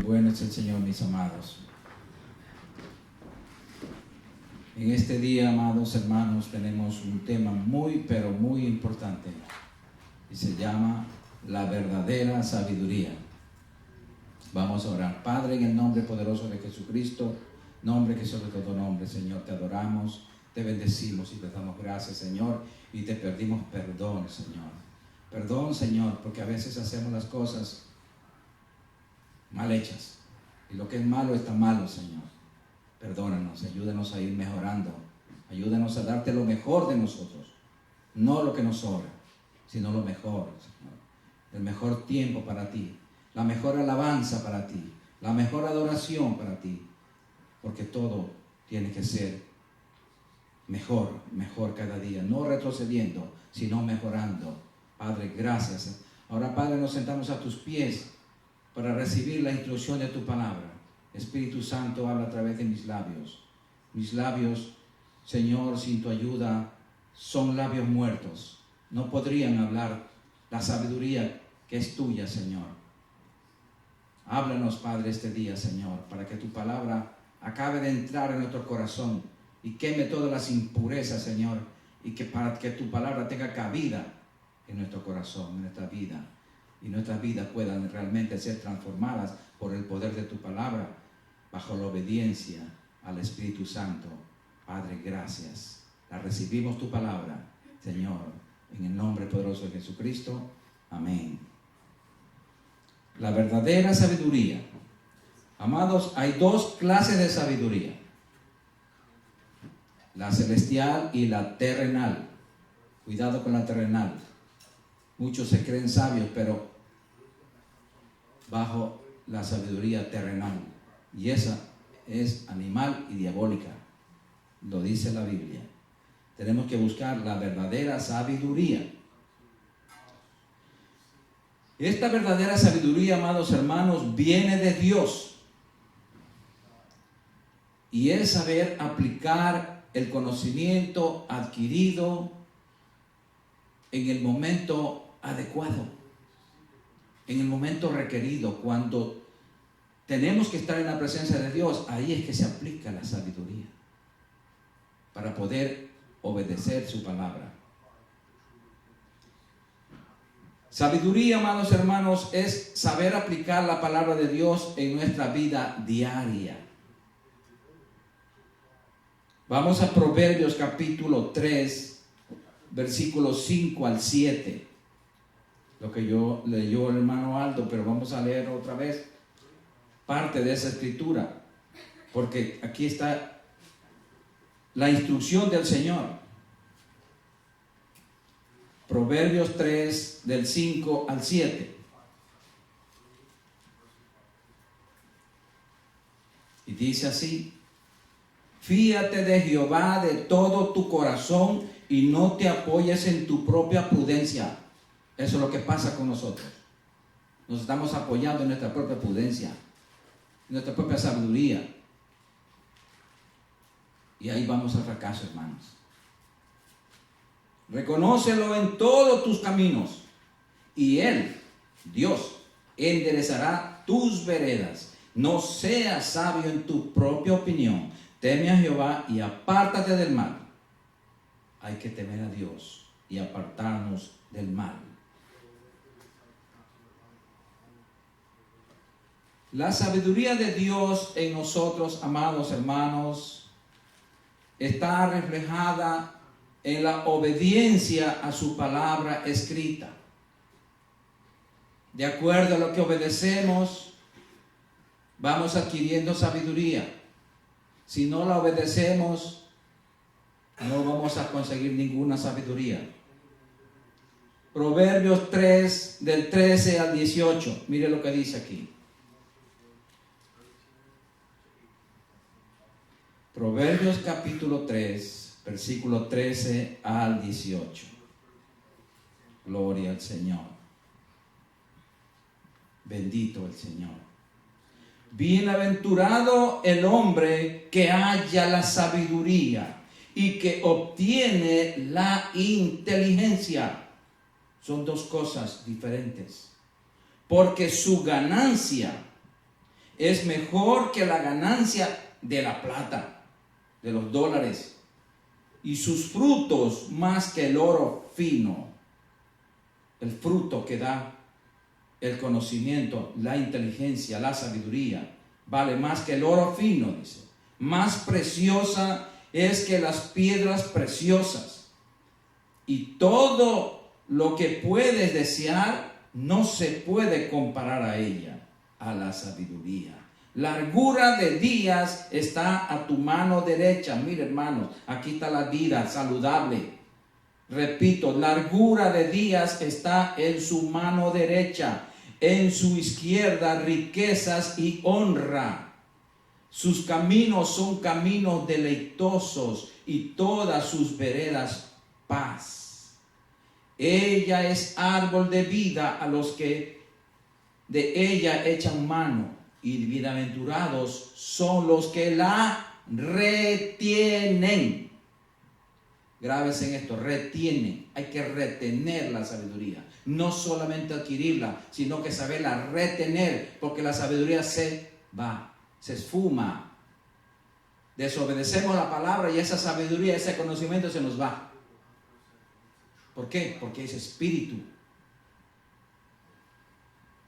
Bueno es el Señor, mis amados. En este día, amados hermanos, tenemos un tema muy, pero muy importante. Y se llama la verdadera sabiduría. Vamos a orar. Padre, en el nombre poderoso de Jesucristo, nombre que sobre todo nombre, Señor, te adoramos, te bendecimos y te damos gracias, Señor, y te pedimos perdón, Señor. Perdón, Señor, porque a veces hacemos las cosas mal hechas. Y lo que es malo está malo, Señor. Perdónanos, ayúdanos a ir mejorando. Ayúdanos a darte lo mejor de nosotros. No lo que nos sobra, sino lo mejor, Señor. El mejor tiempo para ti. La mejor alabanza para ti. La mejor adoración para ti. Porque todo tiene que ser mejor, mejor cada día. No retrocediendo, sino mejorando. Padre, gracias. Ahora, Padre, nos sentamos a tus pies para recibir la instrucción de tu palabra. Espíritu Santo, habla a través de mis labios. Mis labios, Señor, sin tu ayuda, son labios muertos. No podrían hablar la sabiduría que es tuya, Señor. Háblanos, Padre, este día, Señor, para que tu palabra acabe de entrar en nuestro corazón y queme todas las impurezas, Señor, y que para que tu palabra tenga cabida en nuestro corazón, en nuestra vida, y nuestras vidas puedan realmente ser transformadas por el poder de tu palabra, bajo la obediencia al Espíritu Santo. Padre, gracias. La recibimos tu palabra, Señor, en el nombre poderoso de Jesucristo. Amén. La verdadera sabiduría. Amados, hay dos clases de sabiduría: la celestial y la terrenal. Cuidado con la terrenal. Muchos se creen sabios, pero bajo la sabiduría terrenal. Y esa es animal y diabólica. Lo dice la Biblia. Tenemos que buscar la verdadera sabiduría. Esta verdadera sabiduría, amados hermanos, viene de Dios. Y es saber aplicar el conocimiento adquirido en el momento adecuado, en el momento requerido. Cuando tenemos que estar en la presencia de Dios, ahí es que se aplica la sabiduría para poder obedecer su palabra. Sabiduría, amados hermanos, es saber aplicar la palabra de Dios en nuestra vida diaria. Vamos a Proverbios capítulo 3, versículos 5 al 7. Lo que yo leyó el hermano Aldo, pero vamos a leer otra vez parte de esa escritura, porque aquí está la instrucción del Señor. Proverbios 3, del 5 al 7. Y dice así: fíate de Jehová de todo tu corazón y no te apoyes en tu propia prudencia. Eso es lo que pasa con nosotros. Nos estamos apoyando en nuestra propia prudencia, en nuestra propia sabiduría. Y ahí vamos al fracaso, hermanos. Reconócelo en todos tus caminos, y Él, Dios, enderezará tus veredas. No seas sabio en tu propia opinión. Teme a Jehová y apártate del mal. Hay que temer a Dios y apartarnos del mal. La sabiduría de Dios en nosotros, amados hermanos, está reflejada en la obediencia a su palabra escrita. De acuerdo a lo que obedecemos, vamos adquiriendo sabiduría. Si no la obedecemos, no vamos a conseguir ninguna sabiduría. Proverbios 3, del 13 al 18. Mire lo que dice aquí. Proverbios capítulo 3, versículo 13 al 18. Gloria al Señor. Bendito el Señor. Bienaventurado el hombre que halla la sabiduría y que obtiene la inteligencia. Son dos cosas diferentes. Porque su ganancia es mejor que la ganancia de la plata, de los dólares, y sus frutos más que el oro fino. El fruto que da el conocimiento, la inteligencia, la sabiduría, vale más que el oro fino, dice. Más preciosa es que las piedras preciosas. Y todo lo que puedes desear no se puede comparar a ella, a la sabiduría. Largura de días está a tu mano derecha. Mira, hermanos, aquí está la vida saludable. Repito, largura de días está en su mano derecha, en su izquierda riquezas y honra. Sus caminos son caminos deleitosos y todas sus veredas paz. Ella es árbol de vida a los que de ella echan mano, y bienaventurados son los que la retienen. Grábese en esto, retienen. Hay que retener la sabiduría. No solamente adquirirla, sino que saberla retener, porque la sabiduría se va, se esfuma. Desobedecemos la palabra y esa sabiduría, ese conocimiento se nos va. ¿Por qué? Porque es espíritu.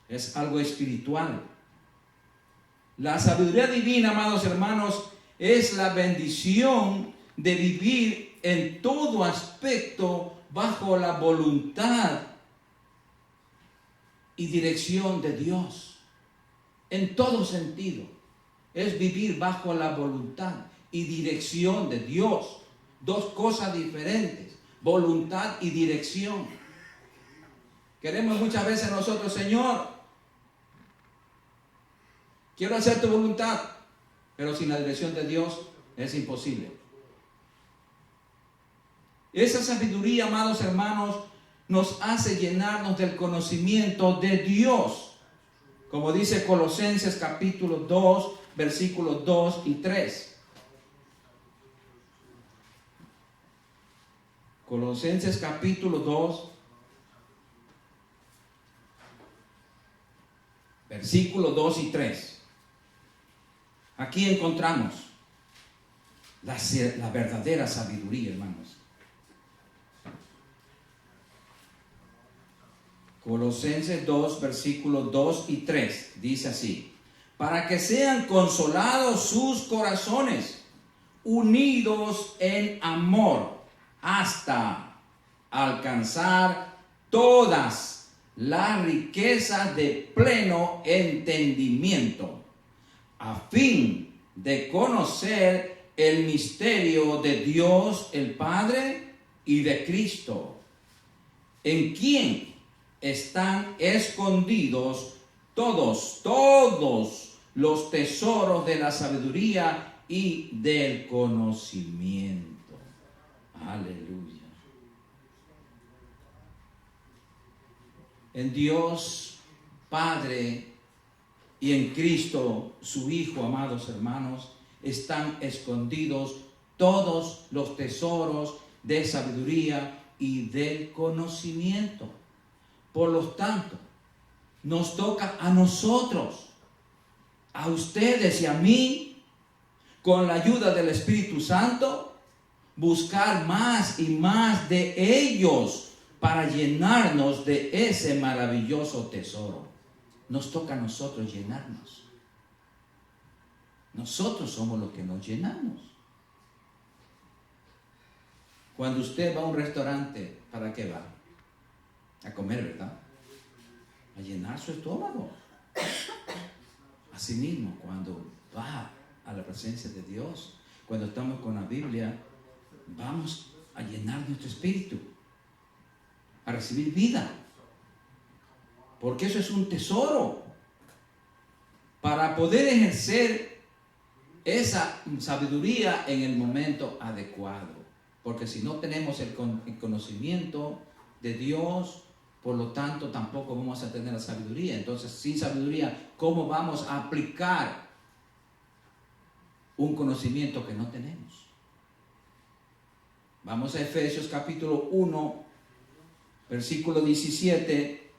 Es algo espiritual. La sabiduría divina, amados hermanos, es la bendición de vivir en todo aspecto bajo la voluntad y dirección de Dios. En todo sentido. Es vivir bajo la voluntad y dirección de Dios. Dos cosas diferentes. Voluntad y dirección. Queremos muchas veces nosotros, Señor, quiero hacer tu voluntad, pero sin la dirección de Dios es imposible. Esa sabiduría, amados hermanos, nos hace llenarnos del conocimiento de Dios. Como dice Colosenses capítulo 2, versículos 2 y 3. Colosenses capítulo 2, versículos 2 y 3. Aquí encontramos la verdadera sabiduría, hermanos. Colosenses 2, versículos 2 y 3. Dice así: para que sean consolados sus corazones, unidos en amor, hasta alcanzar todas las riquezas de pleno entendimiento, a fin de conocer el misterio de Dios el Padre y de Cristo, en quien están escondidos todos los tesoros de la sabiduría y del conocimiento. Aleluya. En Dios Padre y en Cristo su Hijo, amados hermanos, están escondidos todos los tesoros de sabiduría y del conocimiento. Por lo tanto, nos toca a nosotros, a ustedes y a mí, con la ayuda del Espíritu Santo, buscar más y más de ellos para llenarnos de ese maravilloso tesoro. Nos toca a nosotros llenarnos. Nosotros somos los que nos llenamos. Cuando usted va a un restaurante, ¿para qué va? A comer, ¿verdad? A llenar su estómago. Asimismo, cuando va a la presencia de Dios, cuando estamos con la Biblia, vamos a llenar nuestro espíritu, a recibir vida, porque eso es un tesoro para poder ejercer esa sabiduría en el momento adecuado. Porque si no tenemos el conocimiento de Dios, por lo tanto tampoco vamos a tener la sabiduría. Entonces, sin sabiduría, ¿cómo vamos a aplicar un conocimiento que no tenemos? Vamos a Efesios capítulo 1, versículo 17,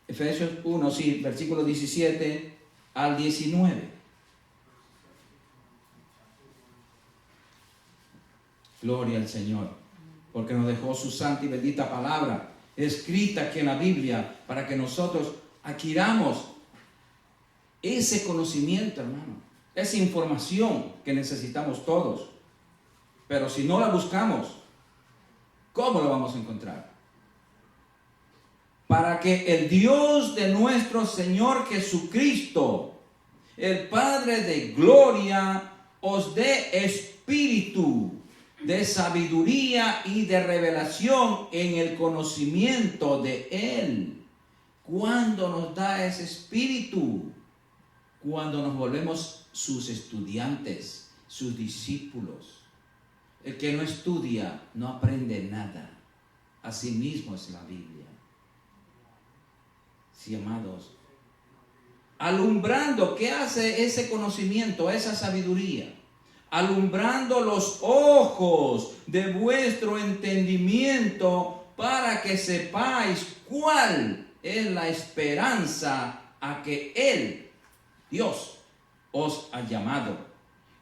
Efesios 1, sí, versículo 17 al 19. Gloria al Señor, porque nos dejó su santa y bendita palabra, escrita aquí en la Biblia, para que nosotros adquiramos ese conocimiento, hermano, esa información que necesitamos todos. Pero si no la buscamos, ¿cómo la vamos a encontrar? Para que el Dios de nuestro Señor Jesucristo, el Padre de gloria, os dé espíritu de sabiduría y de revelación en el conocimiento de Él. ¿Cuándo nos da ese espíritu? Cuando nos volvemos sus estudiantes, sus discípulos. El que no estudia no aprende nada. Así mismo es la Biblia. Sí, amados. Alumbrando, ¿qué hace ese conocimiento, esa sabiduría? Alumbrando los ojos de vuestro entendimiento para que sepáis cuál es la esperanza a que Él, Dios, os ha llamado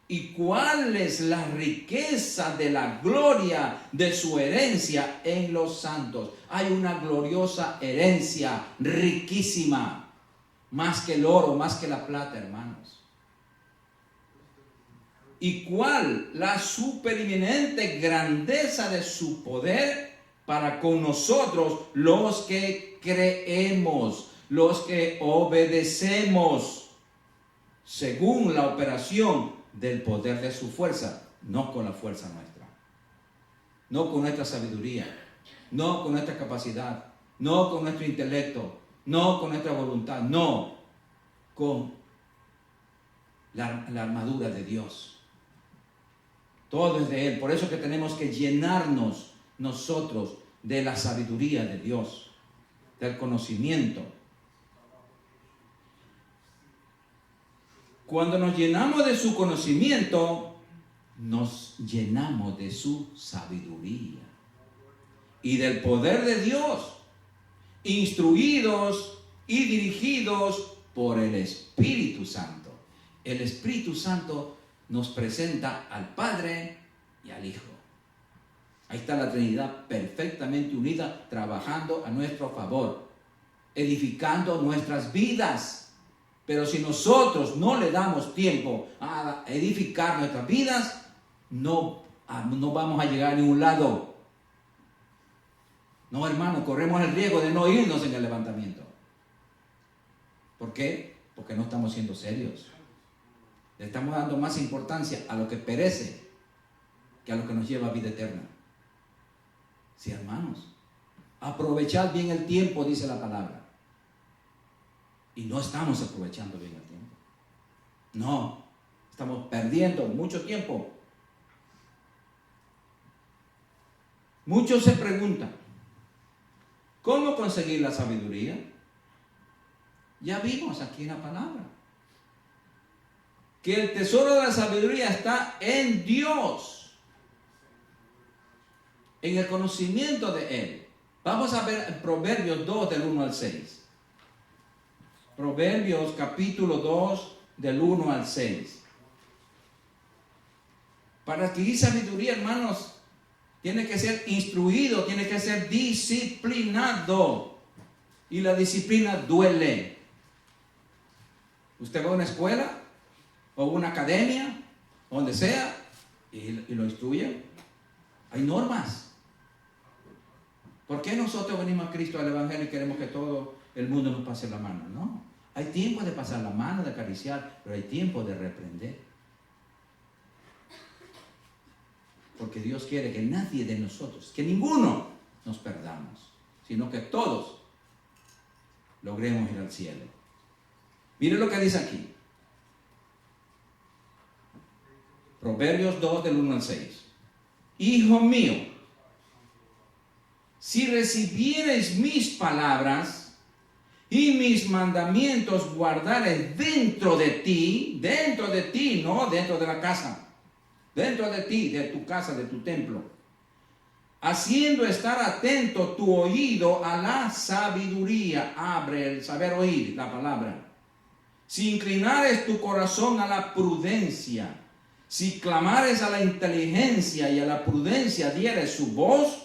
y cuál es la riqueza de la gloria de su herencia en los santos. Hay una gloriosa herencia riquísima, más que el oro, más que la plata, hermanos. Y cuál la supereminente grandeza de su poder para con nosotros los que creemos, los que obedecemos, según la operación del poder de su fuerza, no con la fuerza nuestra, no con nuestra sabiduría, no con nuestra capacidad, no con nuestro intelecto, no con nuestra voluntad, no, con la armadura de Dios. Todo es de Él. Por eso que tenemos que llenarnos nosotros de la sabiduría de Dios, del conocimiento. Cuando nos llenamos de su conocimiento, nos llenamos de su sabiduría y del poder de Dios, instruidos y dirigidos por el Espíritu Santo. El Espíritu Santo nos presenta al Padre y al Hijo. Ahí está la Trinidad perfectamente unida, trabajando a nuestro favor, edificando nuestras vidas. Pero si nosotros no le damos tiempo a edificar nuestras vidas, no vamos a llegar a ningún lado. No, hermano, corremos el riesgo de no irnos en el levantamiento. ¿Por qué? Porque no estamos siendo serios. Le estamos dando más importancia a lo que perece que a lo que nos lleva a vida eterna. Sí, hermanos. Aprovechad bien el tiempo, dice la palabra. Y no estamos aprovechando bien el tiempo. No, estamos perdiendo mucho tiempo. Muchos se preguntan, ¿cómo conseguir la sabiduría? Ya vimos aquí en la palabra que el tesoro de la sabiduría está en Dios, en el conocimiento de Él. Vamos a ver Proverbios 2 del 1 al 6. Proverbios capítulo 2 del 1 al 6. Para adquirir sabiduría, hermanos, tiene que ser instruido, tiene que ser disciplinado. Y la disciplina duele. Usted va a una escuela o una academia, donde sea, y lo instruyen. Hay normas. ¿Por qué nosotros venimos a Cristo, al Evangelio, y queremos que todo el mundo nos pase la mano? No. Hay tiempo de pasar la mano, de acariciar, pero hay tiempo de reprender. Porque Dios quiere que nadie de nosotros, que ninguno nos perdamos, sino que todos logremos ir al cielo. Mire lo que dice aquí. Proverbios 2 del 1 al 6. Hijo mío, si recibiereis mis palabras y mis mandamientos guardares dentro de ti, no dentro de la casa, dentro de ti, de tu casa, de tu templo, haciendo estar atento tu oído a la sabiduría, abre el saber oír la palabra, si inclinares tu corazón a la prudencia, si clamares a la inteligencia y a la prudencia dieres su voz,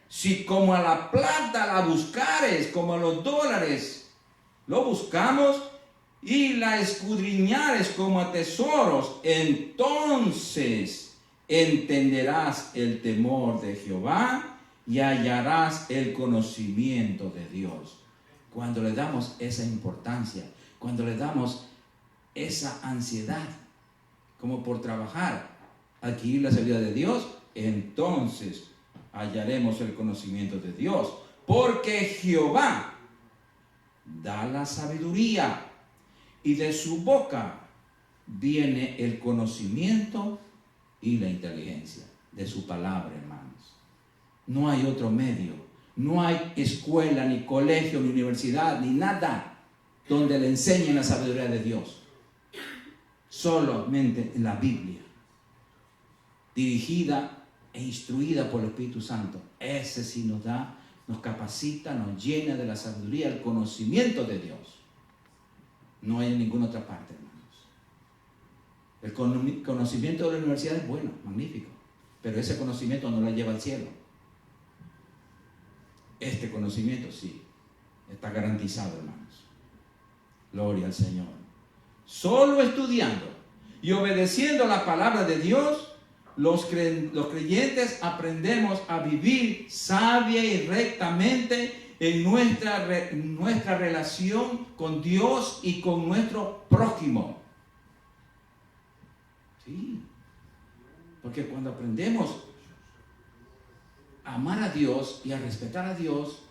si como a la plata la buscares, como a los dólares lo buscamos, y la escudriñares como a tesoros, entonces entenderás el temor de Jehová y hallarás el conocimiento de Dios. Cuando le damos esa importancia, cuando le damos esa ansiedad, como por trabajar, adquirir la sabiduría de Dios, entonces hallaremos el conocimiento de Dios. Porque Jehová da la sabiduría, y de su boca viene el conocimiento y la inteligencia. De su palabra, hermanos. No hay otro medio. No hay escuela, ni colegio, ni universidad, ni nada donde le enseñen la sabiduría de Dios. Solamente en la Biblia, dirigida e instruida por el Espíritu Santo. Ese sí nos da, nos capacita, nos llena de la sabiduría, el conocimiento de Dios. No hay en ninguna otra parte, hermanos. El conocimiento de la universidad es bueno, magnífico, pero ese conocimiento no lo lleva al cielo. Este conocimiento sí, está garantizado, hermanos. Gloria al Señor. Solo estudiando y obedeciendo la palabra de Dios, los creyentes aprendemos a vivir sabia y rectamente en nuestra relación con Dios y con nuestro prójimo. Sí, porque cuando aprendemos a amar a Dios y a respetar a Dios,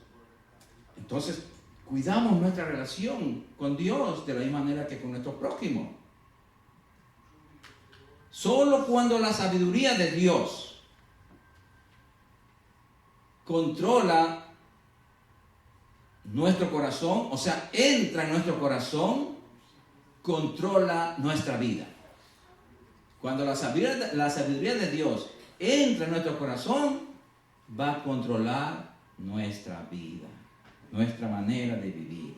entonces cuidamos nuestra relación con Dios de la misma manera que con nuestro prójimo. Solo cuando la sabiduría de Dios controla nuestro corazón, o sea, entra en nuestro corazón, controla nuestra vida. Cuando la sabiduría de Dios entra en nuestro corazón, va a controlar nuestra vida, nuestra manera de vivir.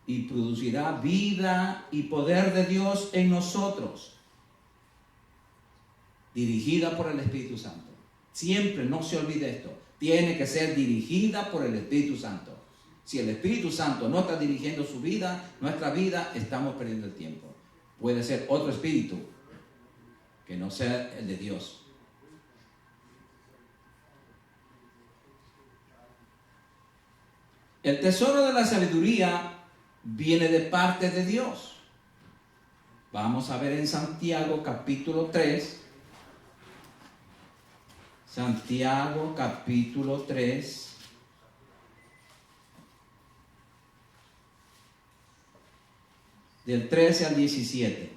Y producirá vida y poder de Dios en nosotros, dirigida por el Espíritu Santo. Siempre no se olvide esto. Tiene que ser dirigida por el Espíritu Santo. Si el Espíritu Santo no está dirigiendo su vida, nuestra vida, estamos perdiendo el tiempo. Puede ser otro espíritu que no sea el de Dios. El tesoro de la sabiduría viene de parte de Dios. Vamos a ver en Santiago capítulo 3. Santiago capítulo 3. Del 13 al 17.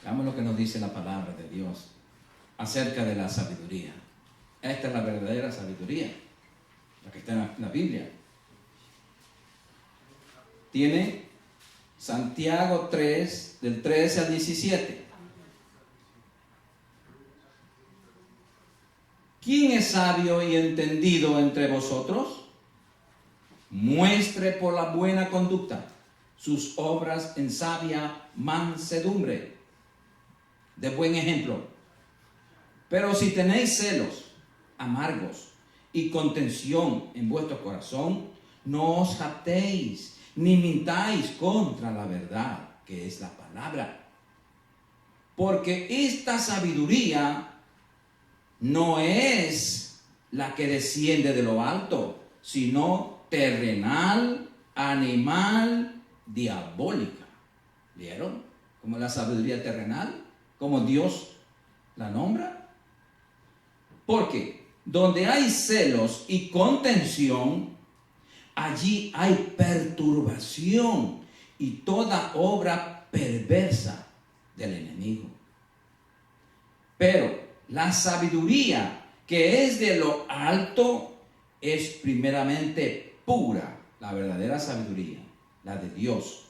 Veamos lo que nos dice la palabra de Dios acerca de la sabiduría. Esta es la verdadera sabiduría, la que está en la Biblia. Tiene Santiago 3, del 13 al 17. ¿Quién es sabio y entendido entre vosotros? Muestre por la buena conducta sus obras en sabia mansedumbre, de buen ejemplo. Pero si tenéis celos amargos y contención en vuestro corazón, no os jactéis ni mintáis contra la verdad, que es la palabra. Porque esta sabiduría no es la que desciende de lo alto, sino terrenal, animal, diabólica. ¿Vieron? Como la sabiduría terrenal, como Dios la nombra. Porque donde hay celos y contención, allí hay perturbación y toda obra perversa del enemigo. Pero la sabiduría que es de lo alto es primeramente pura. La verdadera sabiduría, la de Dios,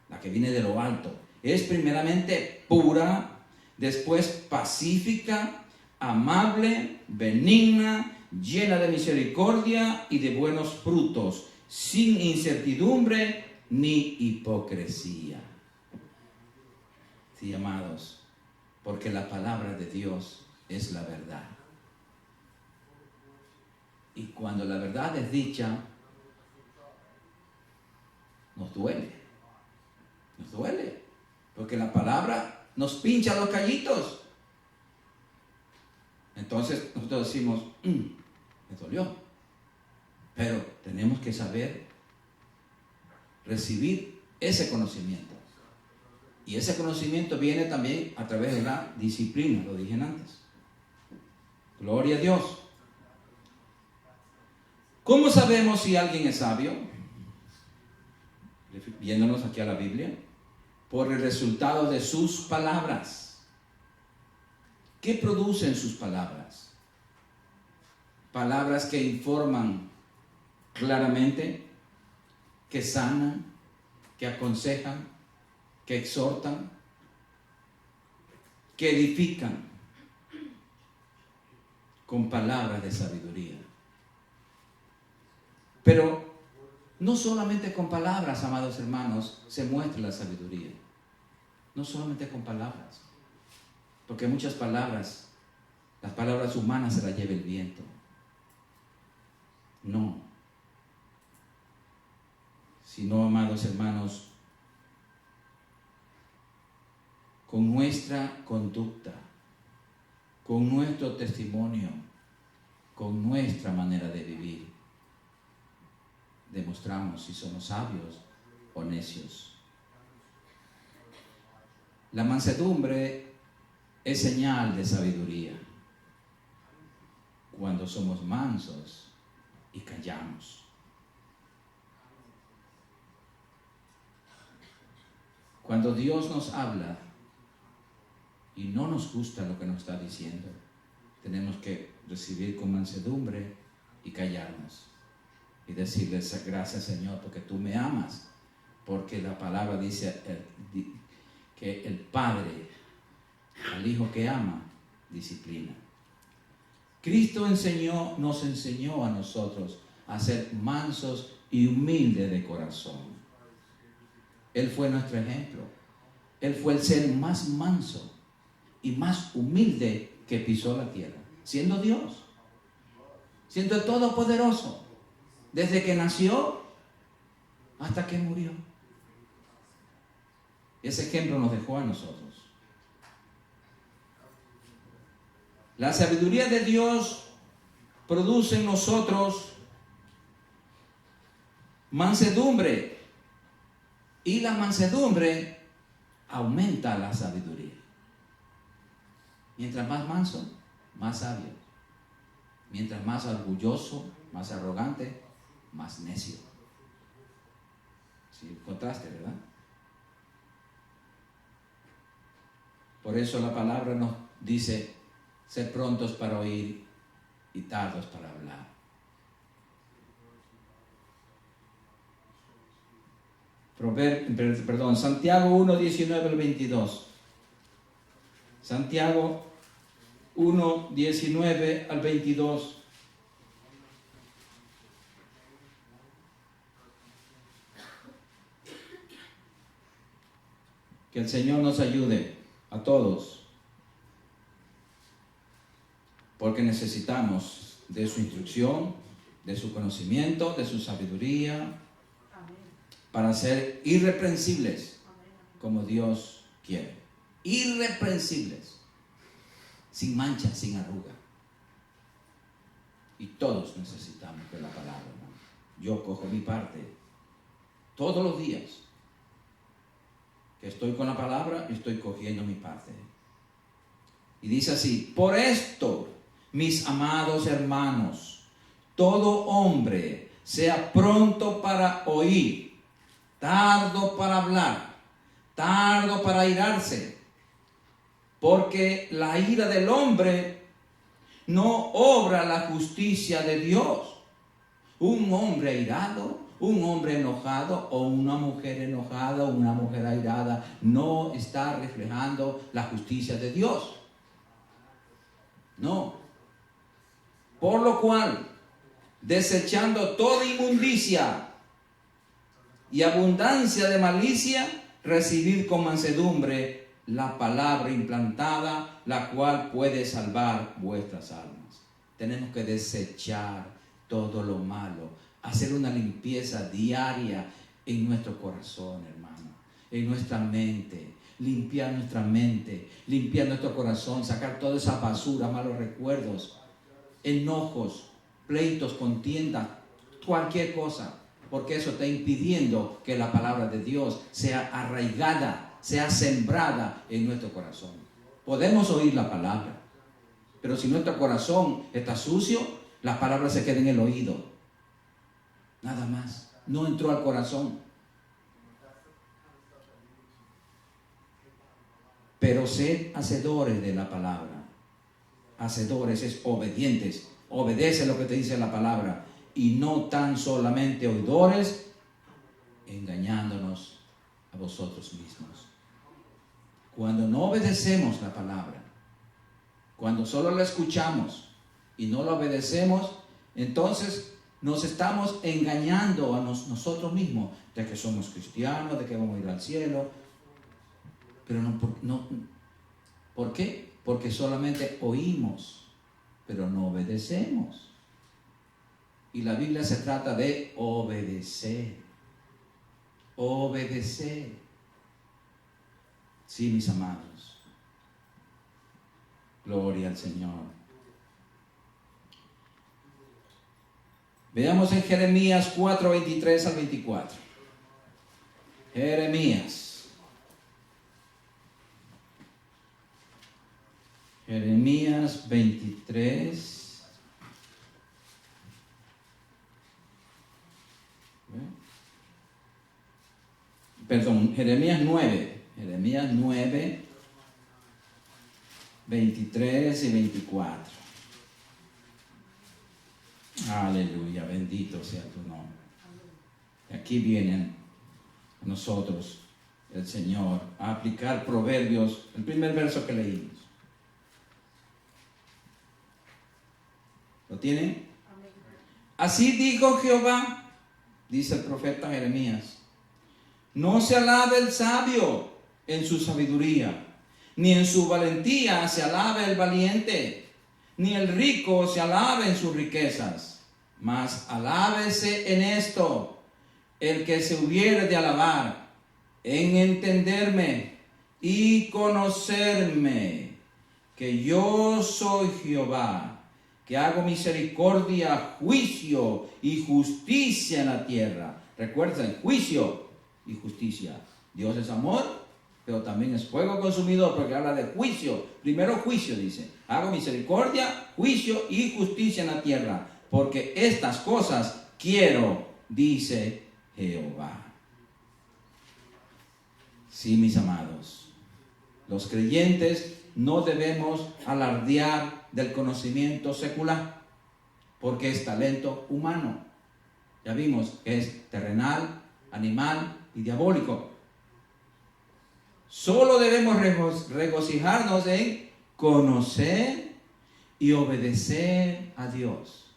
la que viene de lo alto, es primeramente pura, después pacífica, amable, benigna, llena de misericordia y de buenos frutos, sin incertidumbre ni hipocresía. Sí, amados, porque la palabra de Dios es la verdad. Y cuando la verdad es dicha, nos duele. Nos duele. Porque la palabra nos pincha los callitos. Entonces nosotros decimos, me dolió. Pero tenemos que saber recibir ese conocimiento. Y ese conocimiento viene también a través de la disciplina, lo dije antes. Gloria a Dios. ¿Cómo sabemos si alguien es sabio? Viéndonos aquí a la Biblia. Por el resultado de sus palabras. ¿Qué producen sus palabras? Palabras que informan claramente, que sanan, que aconsejan, que exhortan, que edifican con palabras de sabiduría. Pero no solamente con palabras, amados hermanos, se muestra la sabiduría. No solamente con palabras. Porque muchas palabras, las palabras humanas se las lleva el viento. No. Sino, amados hermanos, con nuestra conducta, con nuestro testimonio, con nuestra manera de vivir, demostramos si somos sabios o necios. La mansedumbre es señal de sabiduría cuando somos mansos y callamos. Cuando Dios nos habla y no nos gusta lo que nos está diciendo, tenemos que recibir con mansedumbre y callarnos y decirle gracias, Señor, porque tú me amas, porque la palabra dice que el Padre al Hijo que ama disciplina. Cristo nos enseñó a nosotros a ser mansos y humildes de corazón. Él fue nuestro ejemplo. Él fue el ser más manso y más humilde que pisó la tierra, siendo Dios, siendo el Todopoderoso, desde que nació hasta que murió. Ese ejemplo nos dejó a nosotros. La sabiduría de Dios produce en nosotros mansedumbre, y la mansedumbre aumenta la sabiduría. Mientras más manso, más sabio. Mientras más orgulloso, más arrogante, más necio. Sí, contraste, ¿verdad? Por eso la palabra nos dice: ser prontos para oír y tardos para hablar. Santiago 1, 19 al 22. Santiago 1, 19 al 22. Que el Señor nos ayude a todos, porque necesitamos de su instrucción, de su conocimiento, de su sabiduría, para ser irreprensibles como Dios quiere. Irreprensibles, sin mancha, sin arruga. Y todos necesitamos de la palabra, ¿no? Yo cojo mi parte todos los días que estoy con la palabra, estoy cogiendo mi parte. Y dice así: por esto, mis amados hermanos, todo hombre sea pronto para oír, tardo para hablar, tardo para airarse, porque la ira del hombre no obra la justicia de Dios. Un hombre airado, un hombre enojado, o una mujer enojada, o una mujer airada, no está reflejando la justicia de Dios. No. Por lo cual, desechando toda inmundicia y abundancia de malicia, recibid con mansedumbre la palabra implantada, la cual puede salvar vuestras almas. Tenemos que desechar todo lo malo, hacer una limpieza diaria en nuestro corazón, hermano, en nuestra mente. Limpiar nuestra mente, limpiar nuestro corazón, sacar toda esa basura, malos recuerdos, enojos, pleitos, contiendas, cualquier cosa, porque eso está impidiendo que la palabra de Dios sea arraigada, sea sembrada en nuestro corazón. Podemos oír la palabra, pero si nuestro corazón está sucio, la palabra se queda en el oído, nada más, no entró al corazón. Pero sed hacedores de la palabra. Hacedores es obedientes. Obedece lo que te dice la palabra. Y no tan solamente oidores, engañándonos a vosotros mismos. Cuando no obedecemos la palabra, cuando solo la escuchamos y no la obedecemos, entonces nos estamos engañando a nosotros mismos de que somos cristianos, de que vamos a ir al cielo. Pero ¿por qué? Porque solamente oímos, pero no obedecemos. Y la Biblia se trata de obedecer. Obedecer. Sí, mis amados. Gloria al Señor. Veamos en Jeremías 4, 23 al 24. Jeremías 23. Perdón, Jeremías 9. Jeremías 9, 23 y 24. Aleluya, bendito sea tu nombre. Aquí vienen nosotros, el Señor, a aplicar Proverbios, el primer verso que leímos. ¿Lo tienen? Así dijo Jehová, dice el profeta Jeremías: no se alabe el sabio en su sabiduría, ni en su valentía se alabe el valiente, ni el rico se alabe en sus riquezas, mas alábese en esto el que se hubiere de alabar, en entenderme y conocerme, que yo soy Jehová, que hago misericordia, juicio y justicia en la tierra. Recuerden, juicio y justicia. Dios es amor, pero también es fuego consumidor, porque habla de juicio. Primero juicio, dice. Hago misericordia, juicio y justicia en la tierra, porque estas cosas quiero, dice Jehová. Sí, mis amados, los creyentes no debemos alardear del conocimiento secular, porque es talento humano. Ya vimos que es terrenal, animal y diabólico. Solo debemos regocijarnos en conocer y obedecer a Dios.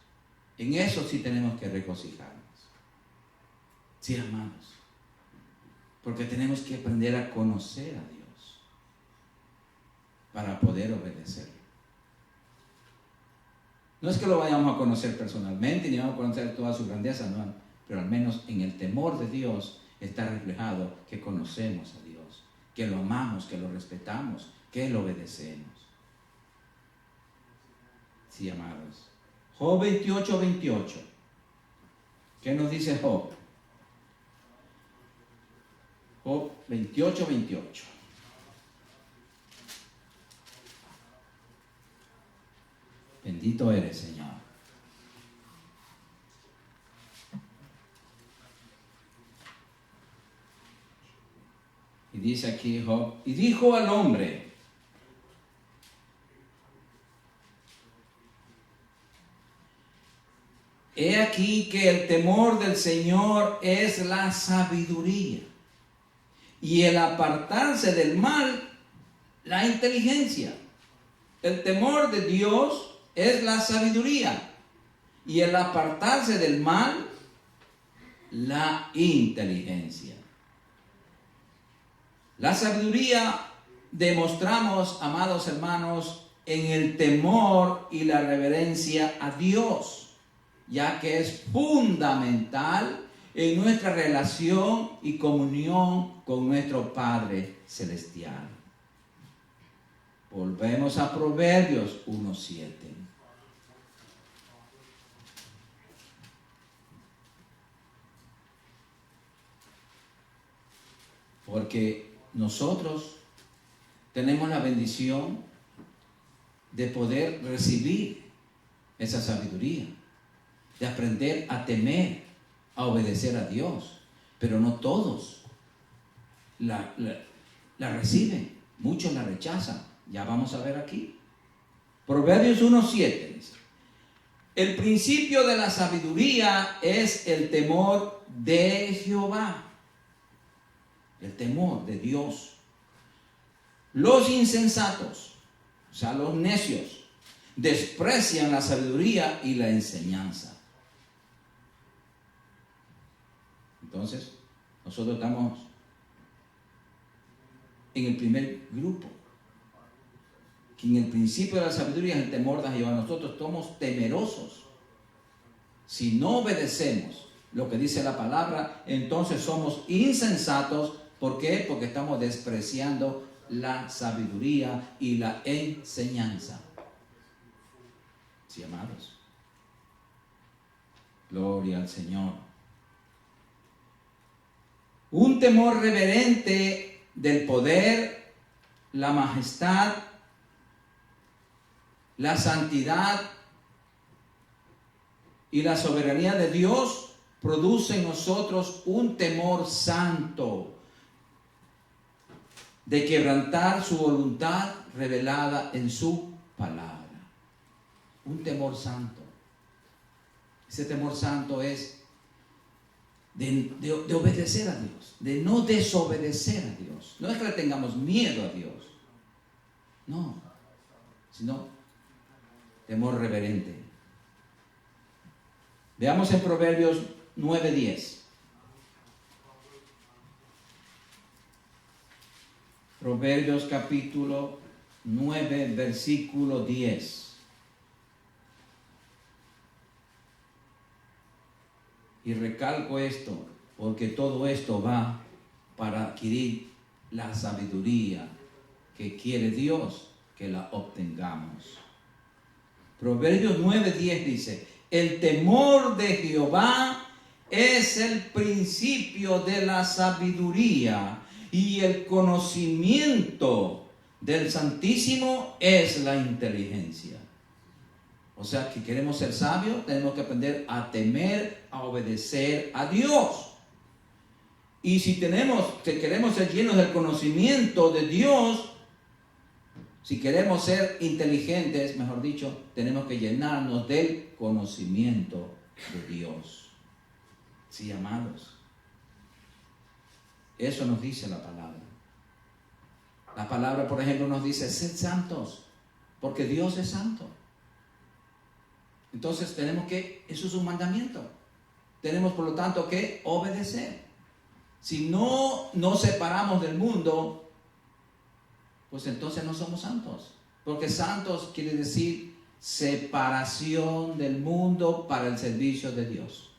En eso sí tenemos que regocijarnos. Sí, amados, porque tenemos que aprender a conocer a Dios para poder obedecerlo. No es que lo vayamos a conocer personalmente, ni vamos a conocer toda su grandeza, no, pero al menos en el temor de Dios está reflejado que conocemos a Dios, que lo amamos, que lo respetamos, que lo obedecemos. Sí, amados. Job 28, 28. ¿Qué nos dice Job? Job 28, 28. Bendito eres, Señor. Y dice aquí Job, y dijo al hombre: he aquí que el temor del Señor es la sabiduría, y el apartarse del mal, la inteligencia. El temor de Dios es la sabiduría. y el apartarse del mal, la inteligencia. La sabiduría demostramos, amados hermanos, en el temor y la reverencia a Dios, ya que es fundamental en nuestra relación y comunión con nuestro Padre Celestial. Volvemos a Proverbios 1:7. Porque nosotros tenemos la bendición de poder recibir esa sabiduría, de aprender a temer, a obedecer a Dios. Pero no todos la reciben, muchos la rechazan. Ya vamos a ver aquí. Proverbios 1:7 dice: el principio de la sabiduría es el temor de Jehová. El temor de Dios. Los insensatos, o sea, los necios, desprecian la sabiduría y la enseñanza. Entonces, nosotros estamos en el primer grupo. Que en el principio de la sabiduría es el temor de Jehová. Nosotros somos temerosos. Si no obedecemos lo que dice la palabra, entonces somos insensatos. ¿Por qué? Porque estamos despreciando la sabiduría y la enseñanza. Sí, amados. Gloria al Señor. Un temor reverente del poder, la majestad, la santidad y la soberanía de Dios produce en nosotros un temor santo de quebrantar su voluntad revelada en su palabra. Un temor santo. Ese temor santo es de obedecer a Dios, de no desobedecer a Dios. No es que le tengamos miedo a Dios, no, sino temor reverente. Veamos en Proverbios 9:10. Proverbios capítulo 9, versículo 10. Y recalco esto, porque todo esto va para adquirir la sabiduría que quiere Dios que la obtengamos. Proverbios 9:10 dice: el temor de Jehová es el principio de la sabiduría, y el conocimiento del Santísimo es la inteligencia. O sea, que queremos ser sabios, tenemos que aprender a temer, a obedecer a Dios. Y si queremos ser llenos del conocimiento de Dios, si queremos ser inteligentes, mejor dicho, tenemos que llenarnos del conocimiento de Dios. Sí, amados. Eso nos dice la palabra. La palabra, por ejemplo, nos dice: sed santos, porque Dios es santo. Entonces eso es un mandamiento. Tenemos, por lo tanto, que obedecer. Si no nos separamos del mundo, pues entonces no somos santos. Porque santos quiere decir separación del mundo para el servicio de Dios.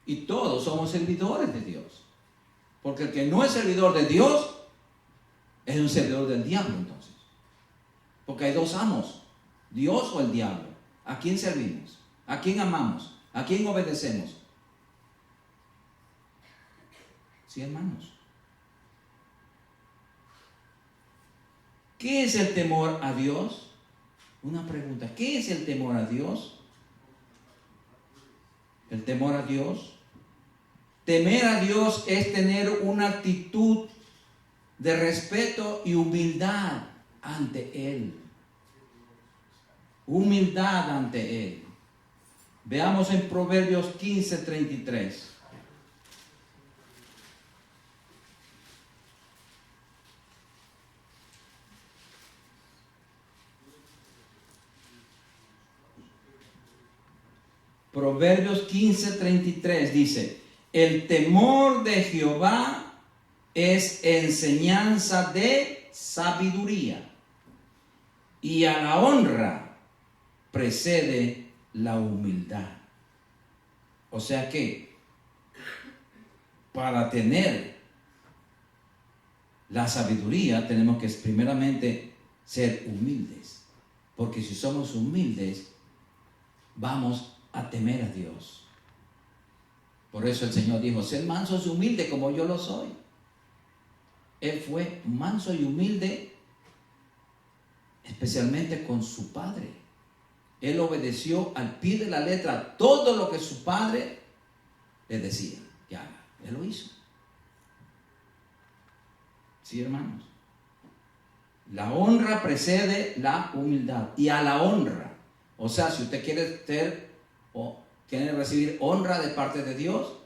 Y todos somos servidores de Dios. Porque el que no es servidor de Dios es un servidor del diablo, entonces. Porque hay dos amos: Dios o el diablo. ¿A quién servimos? ¿A quién amamos? ¿A quién obedecemos? Sí, hermanos. ¿Qué es el temor a Dios? Una pregunta: ¿qué es el temor a Dios? El temor a Dios. Temer a Dios es tener una actitud de respeto y humildad ante Él. Humildad ante Él. Veamos en Proverbios 15:33. Proverbios 15:33 dice: el temor de Jehová es enseñanza de sabiduría, y a la honra precede la humildad. O sea que para tener la sabiduría tenemos que primeramente ser humildes, porque si somos humildes vamos a temer a Dios. Por eso el Señor dijo: sed mansos y humildes como yo lo soy. Él fue manso y humilde, especialmente con su padre. Él obedeció al pie de la letra todo lo que su padre le decía que haga. Él lo hizo. Sí, hermanos. La honra precede la humildad. Y a la honra, o sea, si usted quiere ser o quiere recibir honra de parte de Dios,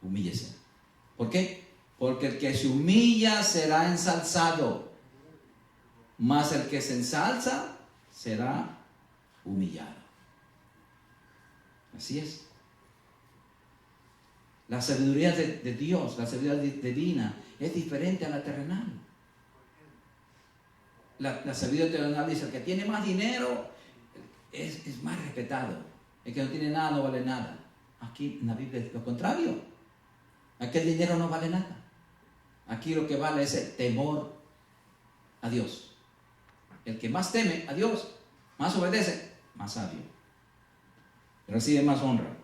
humíllese. ¿Por qué? Porque el que se humilla será ensalzado, mas el que se ensalza será humillado. Así es. La sabiduría de Dios, la sabiduría divina, es diferente a la terrenal. La sabiduría terrenal dice: el que tiene más dinero es más respetado. El que no tiene nada no vale nada. Aquí en la Biblia es lo contrario. Aquí el dinero no vale nada. Aquí lo que vale es el temor a Dios. El que más teme a Dios, más obedece, más sabio, recibe más honra.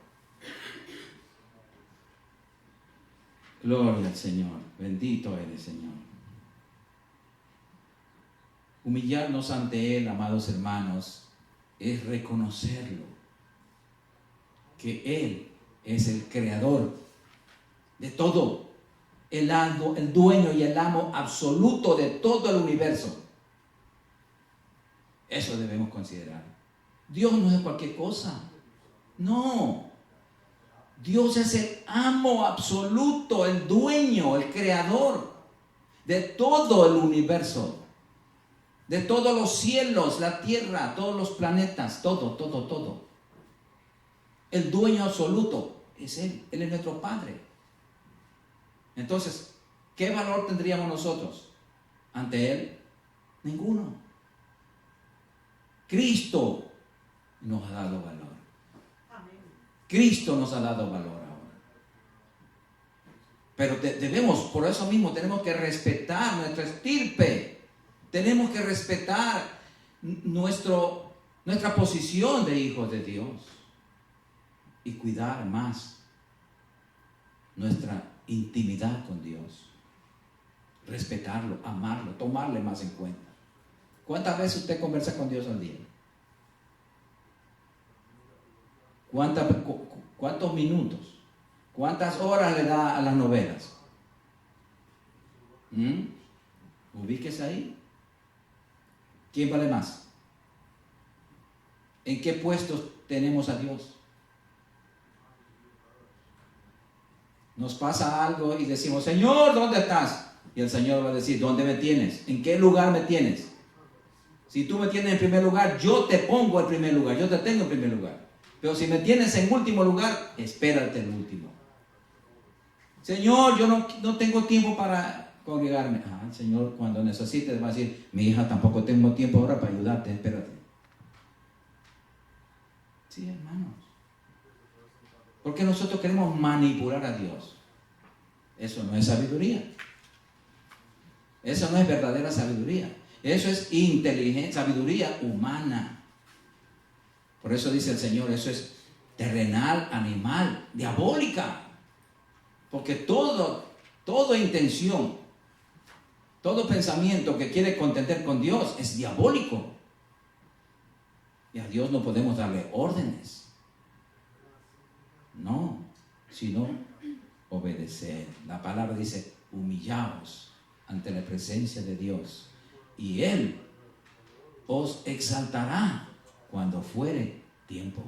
Gloria al Señor. Bendito eres, Señor. Humillarnos ante Él, amados hermanos, es reconocerlo, que Él es el creador de todo, el dueño y el amo absoluto de todo el universo. Eso debemos considerar. Dios no es cualquier cosa. No. Dios es el amo absoluto, el dueño, el creador de todo el universo, de todos los cielos, la tierra, todos los planetas, todo. El dueño absoluto es Él. Él es nuestro Padre. Entonces, ¿qué valor tendríamos nosotros ante Él? Ninguno. Cristo nos ha dado valor. Cristo nos ha dado valor ahora. Pero debemos, por eso mismo, tenemos que respetar nuestra estirpe. Tenemos que respetar nuestra posición de hijos de Dios. Y cuidar más nuestra intimidad con Dios. Respetarlo, amarlo, tomarle más en cuenta. ¿Cuántas veces usted conversa con Dios al día? ¿Cuántos minutos? ¿Cuántas horas le da a las novelas? Ubíquese ahí. ¿Quién vale más? ¿En qué puestos tenemos a Dios? Nos pasa algo y decimos: Señor, ¿dónde estás? Y el Señor va a decir: ¿dónde me tienes? ¿En qué lugar me tienes? Si tú me tienes en primer lugar, yo te pongo en primer lugar, yo te tengo en primer lugar. Pero si me tienes en último lugar, espérate el último. Señor, yo no tengo tiempo para congregarme. El Señor, cuando necesites, va a decir: mi hija, tampoco tengo tiempo ahora para ayudarte, espérate. Sí, hermanos. Porque nosotros queremos manipular a Dios. Eso no es sabiduría. Eso no es verdadera sabiduría. Eso es inteligencia, sabiduría humana. Por eso dice el Señor: eso es terrenal, animal, diabólica. Porque toda intención, todo pensamiento que quiere contender con Dios es diabólico. Y a Dios no podemos darle órdenes. No, sino obedecer. La palabra dice: humillaos ante la presencia de Dios, y Él os exaltará cuando fuere tiempo.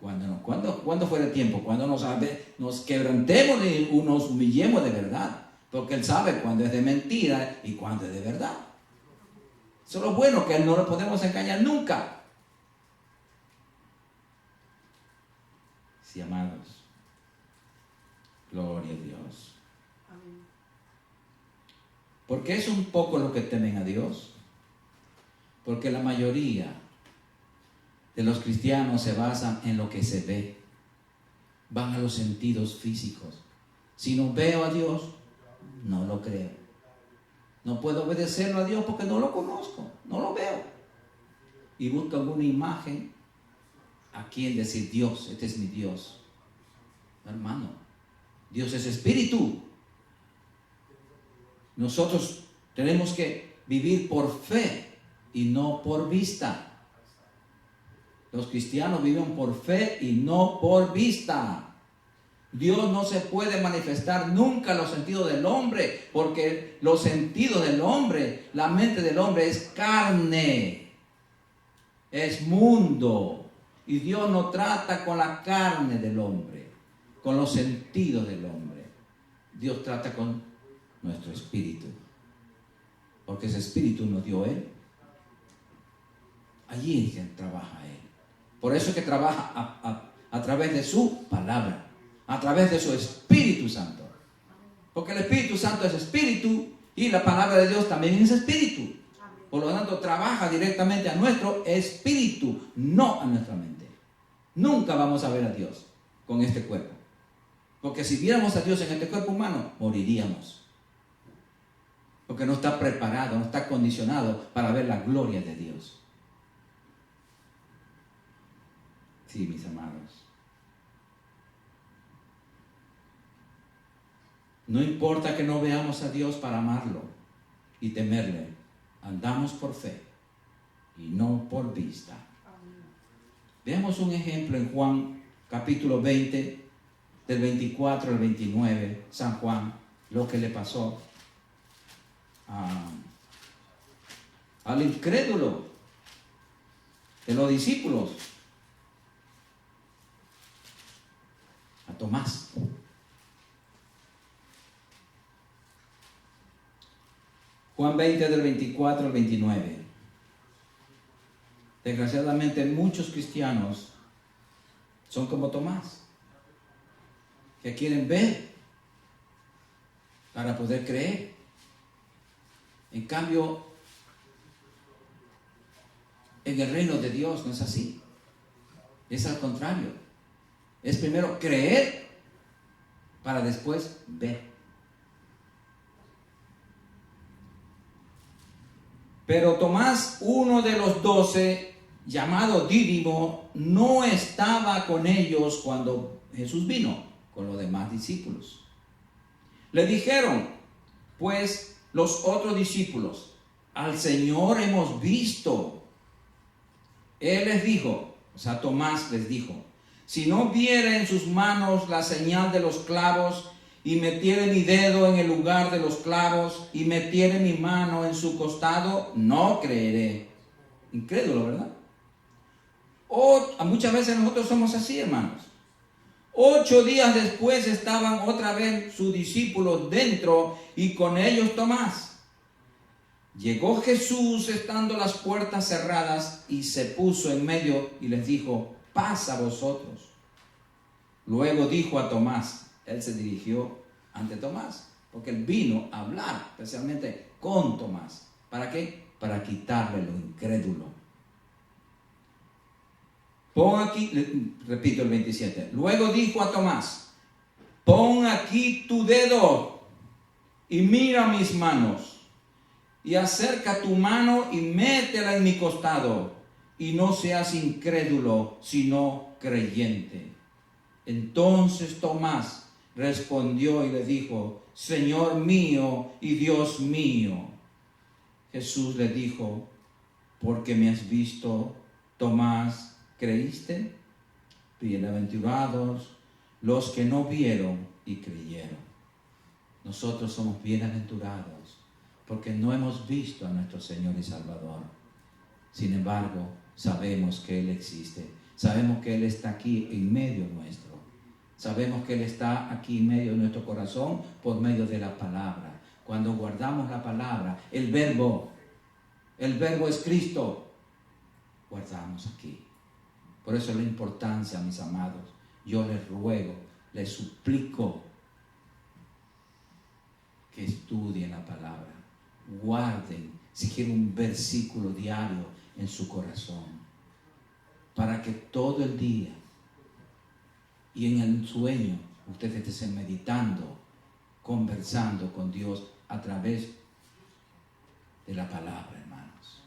¿Cuándo fuere tiempo? Cuando nos quebrantemos y nos humillemos de verdad. Porque Él sabe cuándo es de mentira y cuándo es de verdad. Eso es lo bueno, que no lo podemos engañar nunca. Sí, amados. Gloria a Dios. Amén. ¿Por qué es un poco lo que temen a Dios? Porque la mayoría de los cristianos se basan en lo que se ve. Van a los sentidos físicos. Si no veo a Dios, no lo creo. No puedo obedecerlo a Dios porque no lo conozco, no lo veo. Y buscan una imagen a quien decir: Dios, este es mi Dios. Hermano, Dios es espíritu. Nosotros tenemos que vivir por fe y no por vista. Los cristianos viven por fe y no por vista. Dios no se puede manifestar nunca en los sentidos del hombre, porque los sentidos del hombre, la mente del hombre es carne, es mundo. Y Dios no trata con la carne del hombre, con los sentidos del hombre. Dios trata con nuestro espíritu, porque ese espíritu nos dio Él. Allí es que trabaja Él. Por eso es que trabaja a través de su palabra, a través de su Espíritu Santo. Porque el Espíritu Santo es espíritu y la palabra de Dios también es espíritu. Por lo tanto, trabaja directamente a nuestro espíritu, no a nuestra mente. Nunca vamos a ver a Dios con este cuerpo. Porque si viéramos a Dios en este cuerpo humano, moriríamos. Porque no está preparado, no está acondicionado para ver la gloria de Dios. Sí, mis amados. No importa que no veamos a Dios para amarlo y temerle. Andamos por fe y no por vista. Veamos un ejemplo en Juan capítulo 20, del 24 al 29, San Juan, lo que le pasó al incrédulo de los discípulos, a Tomás. Juan 20 del 24 al 29. Desgraciadamente muchos cristianos son como Tomás, que quieren ver para poder creer. En cambio, en el reino de Dios no es así. Es al contrario. Es primero creer para después ver. Pero Tomás, uno de los 12, llamado Dídimo, no estaba con ellos cuando Jesús vino con los demás discípulos. Le dijeron, pues, los otros discípulos: al Señor hemos visto. Él les dijo, o sea, Tomás les dijo: si no viere en sus manos la señal de los clavos, y metiere mi dedo en el lugar de los clavos, y metiere mi mano en su costado, no creeré. Incrédulo, ¿verdad? Muchas veces nosotros somos así, hermanos. 8 días después estaban otra vez sus discípulos dentro, y con ellos Tomás. Llegó Jesús estando las puertas cerradas, y se puso en medio y les dijo: paz a vosotros. Luego dijo a Tomás, él se dirigió ante Tomás, porque él vino a hablar especialmente con Tomás. ¿Para qué? Para quitarle lo incrédulo. Pon aquí, repito el 27. Luego dijo a Tomás: pon aquí tu dedo y mira mis manos, y acerca tu mano y métela en mi costado, y no seas incrédulo, sino creyente. Entonces Tomás respondió y le dijo: Señor mío y Dios mío. Jesús le dijo: porque me has visto, Tomás, ¿creíste? Bienaventurados los que no vieron y creyeron. Nosotros somos bienaventurados porque no hemos visto a nuestro Señor y Salvador. Sin embargo, sabemos que Él existe. Sabemos que Él está aquí en medio nuestro. Sabemos que Él está aquí en medio de nuestro corazón por medio de la palabra. Cuando guardamos la palabra, el verbo es Cristo, guardamos aquí. Por eso la importancia, mis amados, yo les ruego, les suplico que estudien la palabra, guarden, si quieren, un versículo diario en su corazón, para que todo el día y en el sueño ustedes estén meditando, conversando con Dios a través de la palabra, hermanos.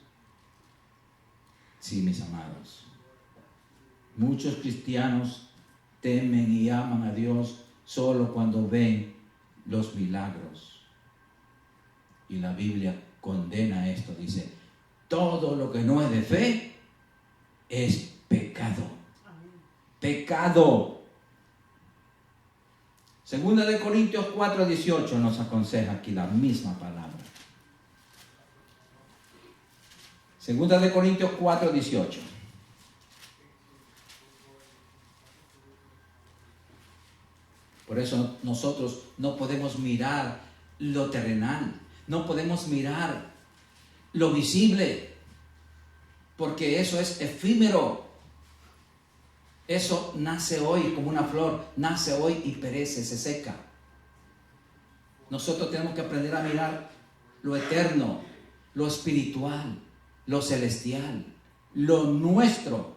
Sí, mis amados. Muchos cristianos temen y aman a Dios solo cuando ven los milagros. Y la Biblia condena esto, dice, todo lo que no es de fe es pecado. Pecado. Segunda de Corintios 4:18 nos aconseja aquí la misma palabra. Segunda de Corintios 4:18. Por eso nosotros no podemos mirar lo terrenal, no podemos mirar lo visible, porque eso es efímero. Eso nace hoy como una flor, nace hoy y perece, se seca. Nosotros tenemos que aprender a mirar lo eterno, lo espiritual, lo celestial, lo nuestro,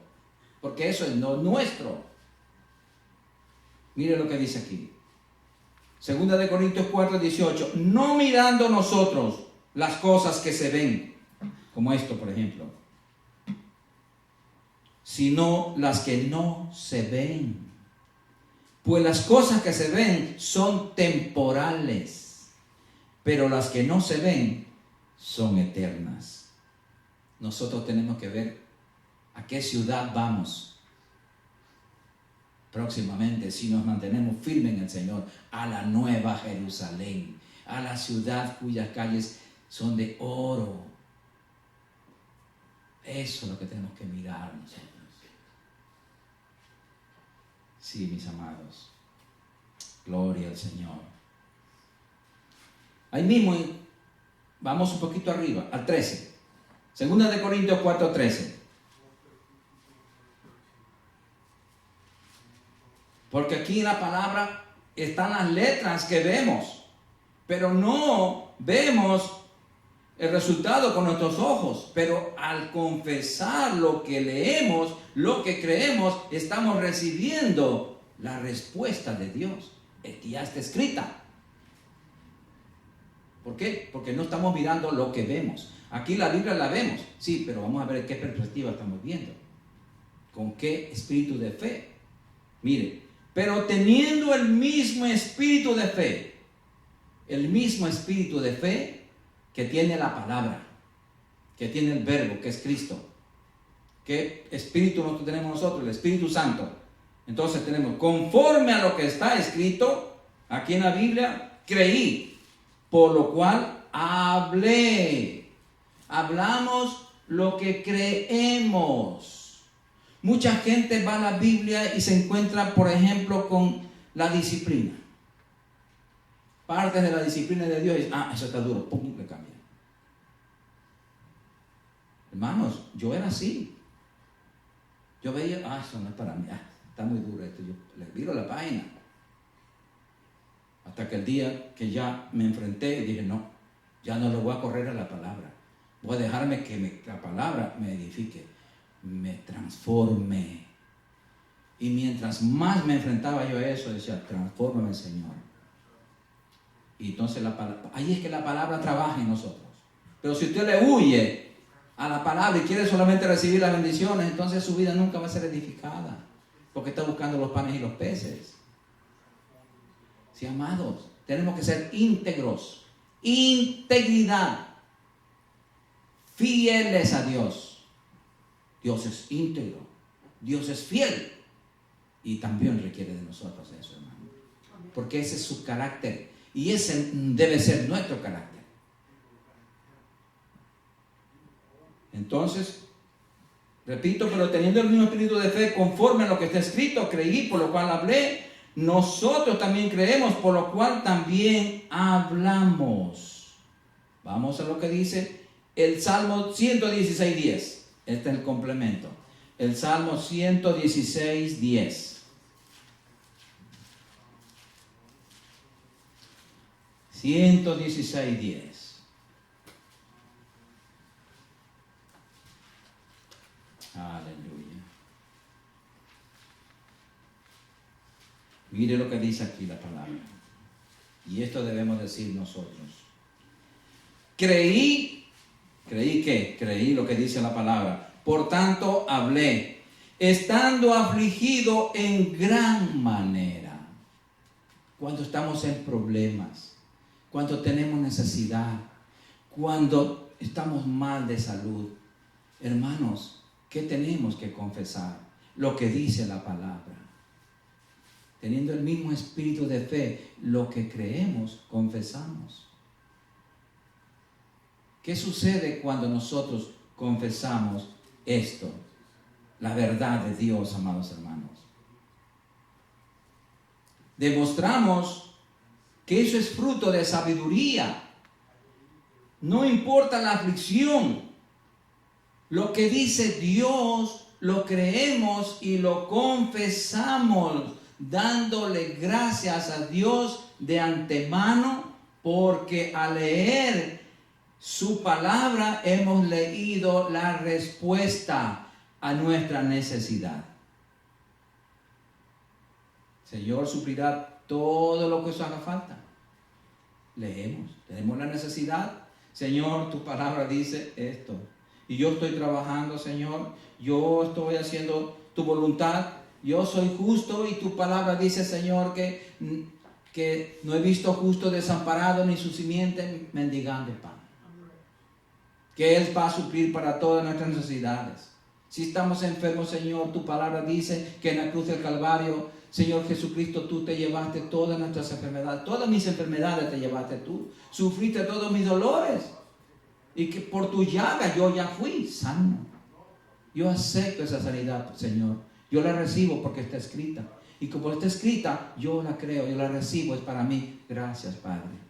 porque eso es lo nuestro. Mire lo que dice aquí. Segunda de Corintios 4:18. No mirando nosotros las cosas que se ven, como esto, por ejemplo, sino las que no se ven. Pues las cosas que se ven son temporales, pero las que no se ven son eternas. Nosotros tenemos que ver a qué ciudad vamos próximamente, si nos mantenemos firmes en el Señor, a la nueva Jerusalén, a la ciudad cuyas calles son de oro. Eso es lo que tenemos que mirar nosotros. Sí, mis amados. Gloria al Señor. Ahí mismo, vamos un poquito arriba, al 13. Segunda de Corintios 4:13. Porque aquí en la palabra están las letras que vemos, pero no vemos el resultado con nuestros ojos. Pero al confesar lo que leemos, lo que creemos, estamos recibiendo la respuesta de Dios, que ya está escrita. ¿Por qué? Porque no estamos mirando lo que vemos. Aquí la Biblia la vemos, sí, pero vamos a ver qué perspectiva estamos viendo. ¿Con qué espíritu de fe? Mire, pero teniendo el mismo espíritu de fe, el mismo espíritu de fe que tiene la palabra, que tiene el verbo, que es Cristo. ¿Qué espíritu tenemos nosotros? El Espíritu Santo. Entonces tenemos, conforme a lo que está escrito aquí en la Biblia, creí, por lo cual hablé. Hablamos lo que creemos. Mucha gente va a la Biblia y se encuentra, por ejemplo, con la disciplina. Partes de la disciplina de Dios y eso está duro, pum, le cambia. Hermanos, yo era así. Yo veía, eso no es para mí, está muy duro esto. Yo le viro la página. Hasta que el día que ya me enfrenté y dije, no, ya no le voy a correr a la palabra. Voy a dejarme que la palabra me edifique, me transforme. Y mientras más me enfrentaba yo a eso, decía, transfórmame, Señor. Y entonces ahí es que la palabra trabaja en nosotros. Pero si usted le huye a la palabra y quiere solamente recibir las bendiciones, entonces su vida nunca va a ser edificada, porque está buscando los panes y los peces. Sí, amados, tenemos que ser íntegros, integridad, fieles a Dios. Dios es íntegro, Dios es fiel, y también requiere de nosotros eso, hermano, porque ese es su carácter y ese debe ser nuestro carácter. Entonces, repito, pero teniendo el mismo espíritu de fe, conforme a lo que está escrito, creí, por lo cual hablé. Nosotros también creemos, por lo cual también hablamos. Vamos a lo que dice el Salmo 116:10. Este es el complemento. El Salmo 116:10. 116:10. Aleluya. Mire lo que dice aquí la palabra. Y esto debemos decir nosotros. Creí lo que dice la palabra. Por tanto, hablé, estando afligido en gran manera. Cuando estamos en problemas, cuando tenemos necesidad, cuando estamos mal de salud. Hermanos, ¿qué tenemos que confesar? Lo que dice la palabra. Teniendo el mismo espíritu de fe, lo que creemos, confesamos. ¿Qué sucede cuando nosotros confesamos esto? La verdad de Dios, amados hermanos. Demostramos que eso es fruto de sabiduría. No importa la aflicción. Lo que dice Dios, lo creemos y lo confesamos, dándole gracias a Dios de antemano, porque al leer su palabra hemos leído la respuesta a nuestra necesidad. Señor suplirá todo lo que os haga falta. Leemos, tenemos la necesidad. Señor, tu palabra dice esto. Y yo estoy trabajando, Señor. Yo estoy haciendo tu voluntad. Yo soy justo y tu palabra dice, Señor, que no he visto justo desamparado ni su simiente mendigando pan. Que Él va a suplir para todas nuestras necesidades. Si estamos enfermos, Señor, tu palabra dice que en la cruz del Calvario, Señor Jesucristo, tú te llevaste todas nuestras enfermedades. Todas mis enfermedades te llevaste tú. Sufriste todos mis dolores. Y que por tu llaga yo ya fui sano. Yo acepto esa sanidad, Señor. Yo la recibo porque está escrita. Y como está escrita, yo la creo, yo la recibo. Es para mí. Gracias, Padre.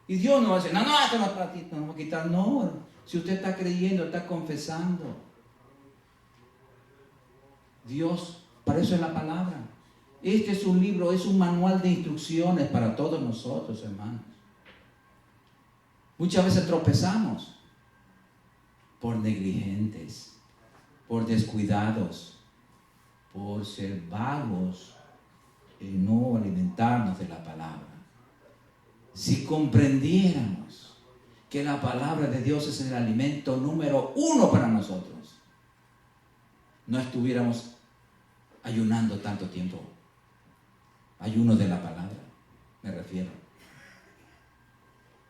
Y Dios no va a decir, no, esto no es para ti, no va a quitar. No, si usted está creyendo, está confesando. Dios, para eso es la palabra. Este es un libro, es un manual de instrucciones para todos nosotros, hermanos. Muchas veces tropezamos por negligentes, por descuidados, por ser vagos y no alimentarnos de la palabra. Si comprendiéramos que la palabra de Dios es el alimento número 1 para nosotros, no estuviéramos ayunando tanto tiempo. Ayuno de la palabra, me refiero.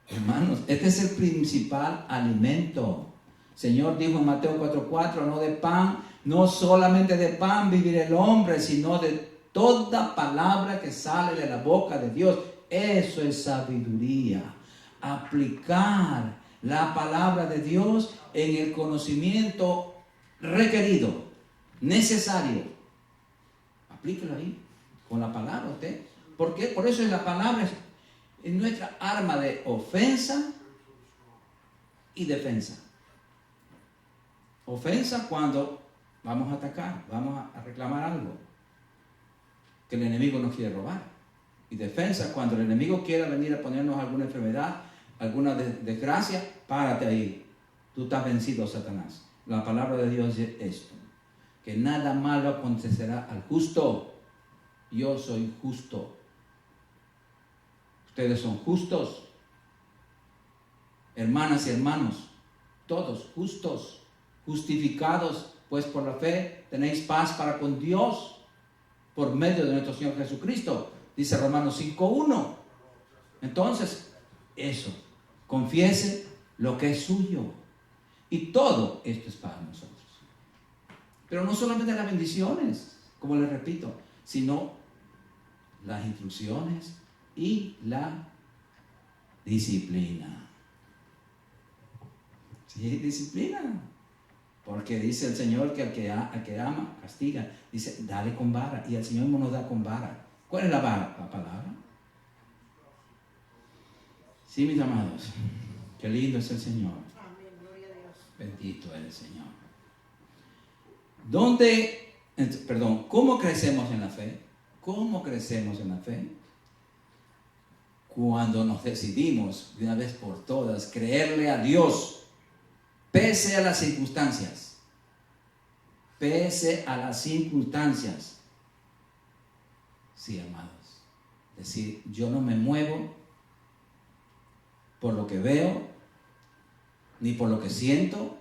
Hermanos, este es el principal alimento. Señor dijo en Mateo 4:4, no de pan, no solamente de pan vivirá el hombre, sino de toda palabra que sale de la boca de Dios. Eso es sabiduría. Aplicar la palabra de Dios en el conocimiento requerido, necesario. Aplíquelo ahí, con la palabra usted. ¿Por qué? Por eso la palabra es nuestra arma de ofensa y defensa. Ofensa cuando vamos a atacar, vamos a reclamar algo que el enemigo nos quiere robar. Y defensa cuando el enemigo quiera venir a ponernos alguna enfermedad, alguna desgracia, párate ahí. Tú estás vencido, Satanás. La palabra de Dios dice esto, que nada malo acontecerá al justo. Yo soy justo. Ustedes son justos. Hermanas y hermanos, todos justos, justificados, pues por la fe tenéis paz para con Dios por medio de nuestro Señor Jesucristo. Dice Romanos 5:1. Entonces, eso, confiese lo que es suyo. Y todo esto es para nosotros. Pero no solamente las bendiciones, como les repito, sino las instrucciones y la disciplina. Sí, disciplina. Porque dice el Señor que al que ama, castiga. Dice, dale con vara. Y el Señor no nos da con vara. ¿Cuál es la vara? La palabra. Sí, mis amados. Qué lindo es el Señor. Amén, gloria a Dios. Bendito es el Señor. ¿Cómo crecemos en la fe? ¿Cómo crecemos en la fe? cuando nos decidimos de una vez por todas creerle a Dios, pese a las circunstancias. Pese a las circunstancias. Sí, amados. Es decir, yo no me muevo por lo que veo, ni por lo que siento.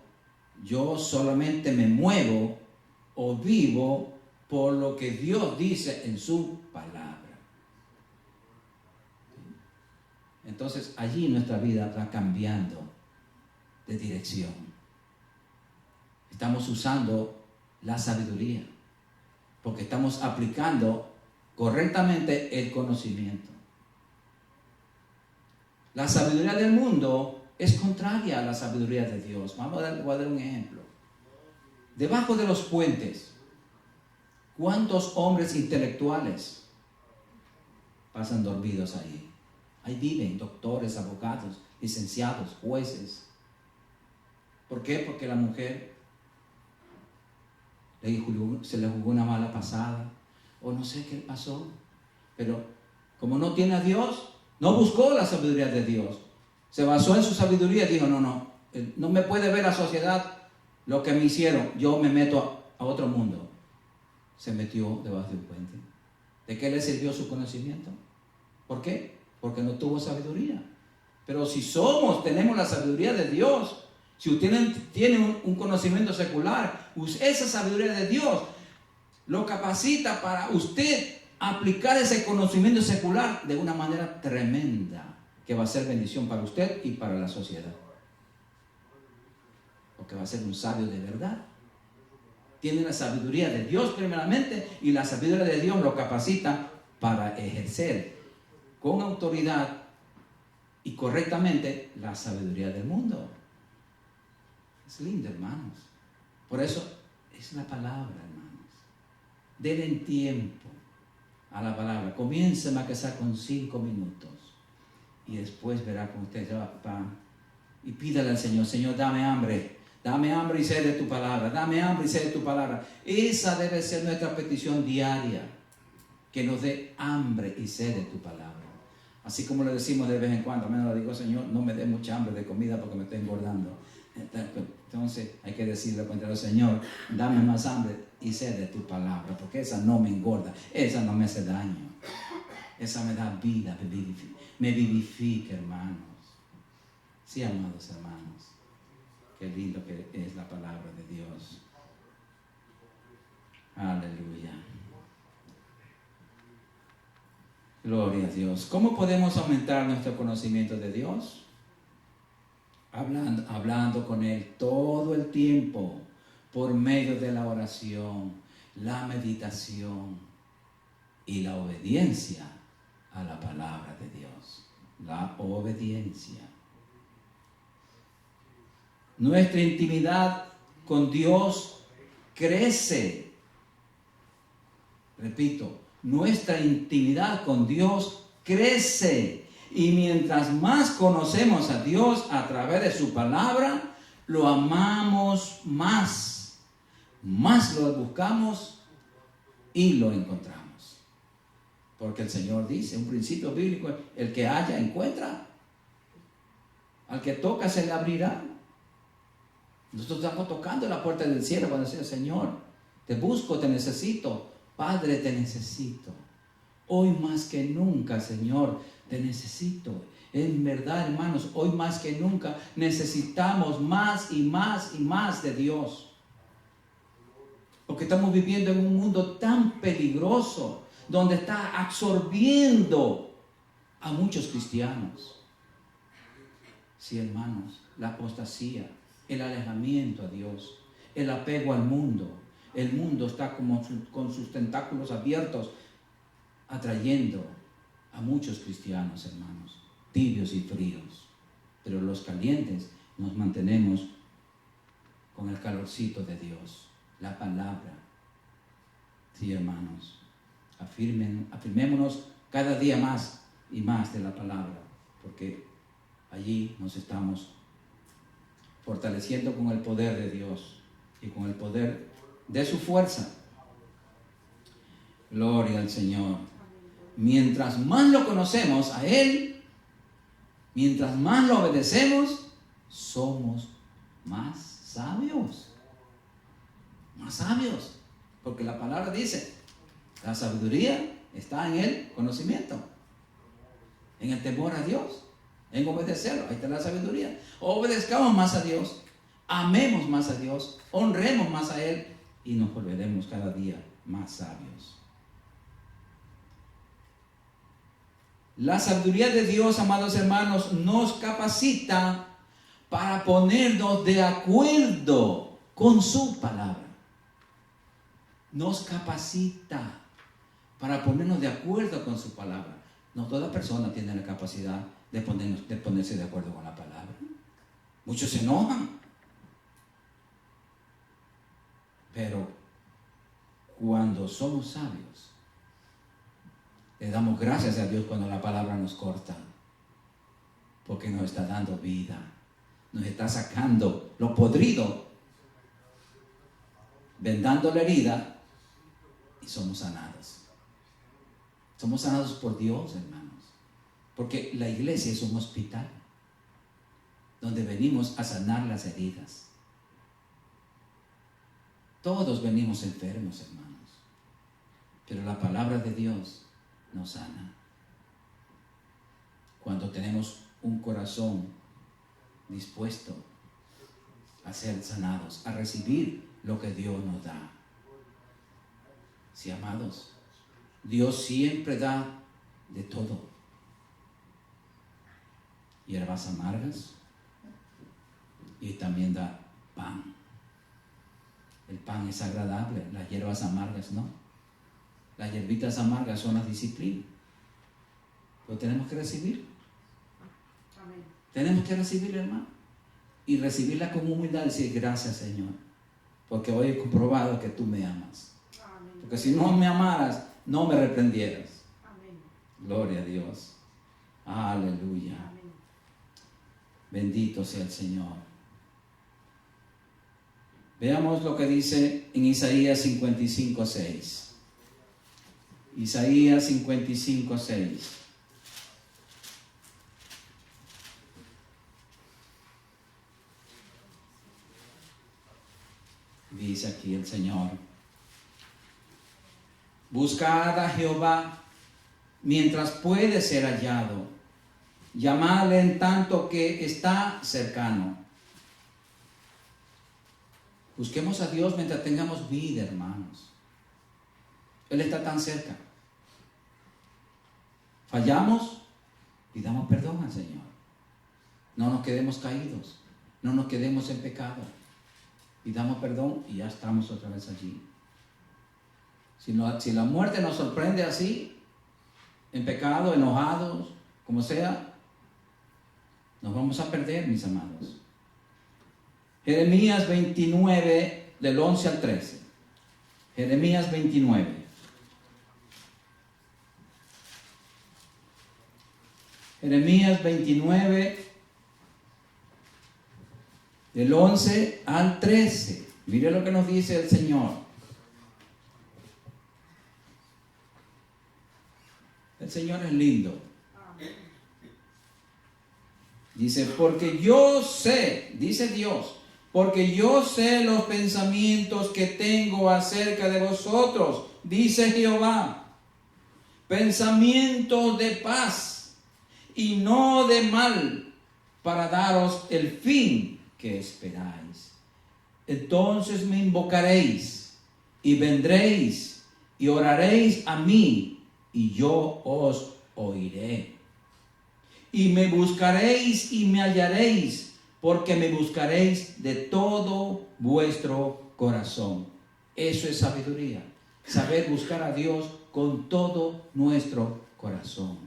Yo solamente me muevo o vivo por lo que Dios dice en su palabra. Entonces allí nuestra vida va cambiando de dirección. Estamos usando la sabiduría porque estamos aplicando correctamente el conocimiento. La sabiduría del mundo es contraria a la sabiduría de Dios. Voy a dar un ejemplo. Debajo de los puentes, ¿cuántos hombres intelectuales pasan dormidos ahí? Ahí viven doctores, abogados, licenciados, jueces. ¿Por qué? Porque la mujer se le jugó una mala pasada, o no sé qué pasó, pero como no tiene a Dios, no buscó la sabiduría de Dios, se basó en su sabiduría y dijo, no me puede ver la sociedad lo que me hicieron, yo me meto a otro mundo. Se metió debajo de un puente. ¿De qué le sirvió su conocimiento? ¿Por qué? Porque no tuvo sabiduría. Pero si tenemos la sabiduría de Dios, si usted tiene un conocimiento secular, esa sabiduría de Dios lo capacita para usted aplicar ese conocimiento secular de una manera tremenda, que va a ser bendición para usted y para la sociedad. Porque va a ser un sabio de verdad. Tiene la sabiduría de Dios primeramente, y la sabiduría de Dios lo capacita para ejercer con autoridad y correctamente la sabiduría del mundo. Es lindo, hermanos. Por eso es la palabra, hermanos. Denle tiempo a la palabra. Comiencen a casar con 5 minutos y después verá con usted y pídale al Señor: Señor, dame hambre y sed de tu palabra, dame hambre y sed de tu palabra. Esa debe ser nuestra petición diaria, que nos dé hambre y sed de tu palabra. Así como le decimos de vez en cuando, a menos le digo: Señor, no me dé mucha hambre de comida porque me estoy engordando. Entonces hay que decirle al Señor: dame más hambre y sed de tu palabra, porque esa no me engorda, esa no me hace daño, esa me da vida, me vivifica, hermanos. Sí, amados hermanos, qué lindo que es la palabra de Dios. Aleluya. Gloria a Dios. ¿Cómo podemos aumentar nuestro conocimiento de Dios? Hablando con Él todo el tiempo, por medio de la oración, la meditación y la obediencia a la palabra de Dios. La obediencia. Nuestra intimidad con Dios crece. Repito, nuestra intimidad con Dios crece. Y mientras más conocemos a Dios a través de su palabra, lo amamos más. Más lo buscamos y lo encontramos. Porque el Señor dice, un principio bíblico: el que halla, encuentra. Al que toca, se le abrirá. Nosotros estamos tocando la puerta del cielo cuando decimos: Señor, te busco, te necesito. Padre, te necesito. Hoy más que nunca, Señor, te necesito. En verdad, hermanos, hoy más que nunca necesitamos más y más y más de Dios. Porque estamos viviendo en un mundo tan peligroso, donde está absorbiendo a muchos cristianos. Sí, hermanos, la apostasía, el alejamiento a Dios, el apego al mundo. El mundo está como con sus tentáculos abiertos, atrayendo a muchos cristianos, hermanos, tibios y fríos. Pero los calientes nos mantenemos con el calorcito de Dios, la palabra. Sí, hermanos, afirmémonos cada día más y más de la palabra, porque allí nos estamos fortaleciendo con el poder de Dios y con el poder de su fuerza. Gloria al Señor. Mientras más lo conocemos a Él, Mientras más lo obedecemos, somos más sabios. Más sabios. Porque la palabra dice, la sabiduría está en el conocimiento, en el temor a Dios, en obedecerlo. Ahí está la sabiduría. Obedezcamos más a Dios, amemos más a Dios, honremos más a Él y nos volveremos cada día más sabios. La sabiduría de Dios, amados hermanos, nos capacita para ponernos de acuerdo con su palabra. Nos capacita para ponernos de acuerdo con su palabra. No toda persona tiene la capacidad de ponerse de acuerdo con la palabra. Muchos se enojan. Pero cuando somos sabios, le damos gracias a Dios cuando la palabra nos corta, porque nos está dando vida, nos está sacando lo podrido, vendando la herida, y somos sanados. Somos sanados por Dios, hermanos, porque la iglesia es un hospital donde venimos a sanar las heridas. Todos venimos enfermos, hermanos, pero la palabra de Dios nos sana. Cuando tenemos un corazón dispuesto a ser sanados, a recibir lo que Dios nos da. Sí, amados, Dios siempre da de todo. Hierbas amargas y también da pan. El pan es agradable, las hierbas amargas no. Las hierbitas amargas son la disciplina. Pero tenemos que recibir. Amén. Tenemos que recibir, hermano. Y recibirla con humildad y decir, gracias, Señor, porque hoy he comprobado que tú me amas. Amén. Porque si no me amaras, no me reprendieras. Amén. Gloria a Dios. Aleluya. Amén. Bendito sea el Señor. Veamos lo que dice en Isaías 55:6. Isaías 55:6. Dice aquí el Señor: buscad a Jehová mientras puede ser hallado, llamadle en tanto que está cercano. Busquemos a Dios mientras tengamos vida, hermanos. Él está tan cerca. Fallamos, pidamos perdón al Señor. No nos quedemos caídos, no nos quedemos en pecado. Pidamos perdón y ya estamos otra vez allí. Si la muerte nos sorprende así, en pecado, enojados, como sea, nos vamos a perder, mis amados. Jeremías 29, del 11 al 13. Jeremías 29. Jeremías 29, del 11 al 13. Mire lo que nos dice el Señor. El Señor es lindo. Dice, porque yo sé, dice Dios, porque yo sé los pensamientos que tengo acerca de vosotros, dice Jehová, pensamientos de paz y no de mal, para daros el fin que esperáis. Entonces me invocaréis y vendréis y oraréis a mí y yo os oiré. Y me buscaréis y me hallaréis, porque me buscaréis de todo vuestro corazón. Eso es sabiduría. Saber buscar a Dios con todo nuestro corazón.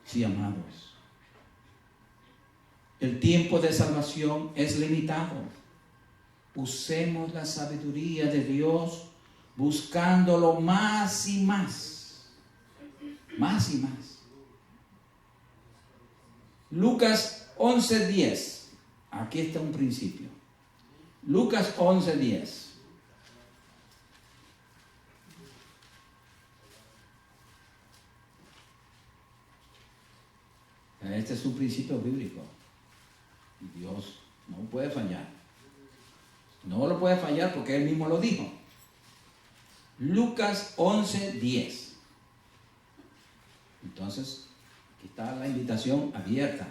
Sí, amados. El tiempo de salvación es limitado. Usemos la sabiduría de Dios buscándolo más y más. Más y más. Lucas 11:10. Aquí está un principio. Lucas 11:10. Este es un principio bíblico. Y Dios no puede fallar. No lo puede fallar porque Él mismo lo dijo. Lucas 11:10. Entonces, aquí está la invitación abierta.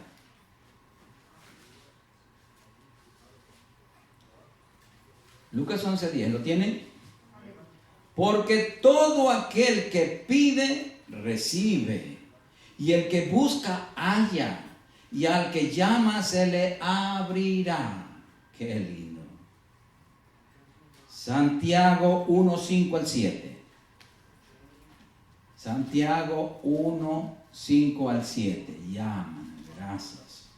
Lucas 11:10, ¿lo tienen? Porque todo aquel que pide, recibe. Y el que busca, halla. Y al que llama, se le abrirá. Qué lindo. Santiago 1:5 al 7. Santiago 1:5 al 7. Llaman. Gracias.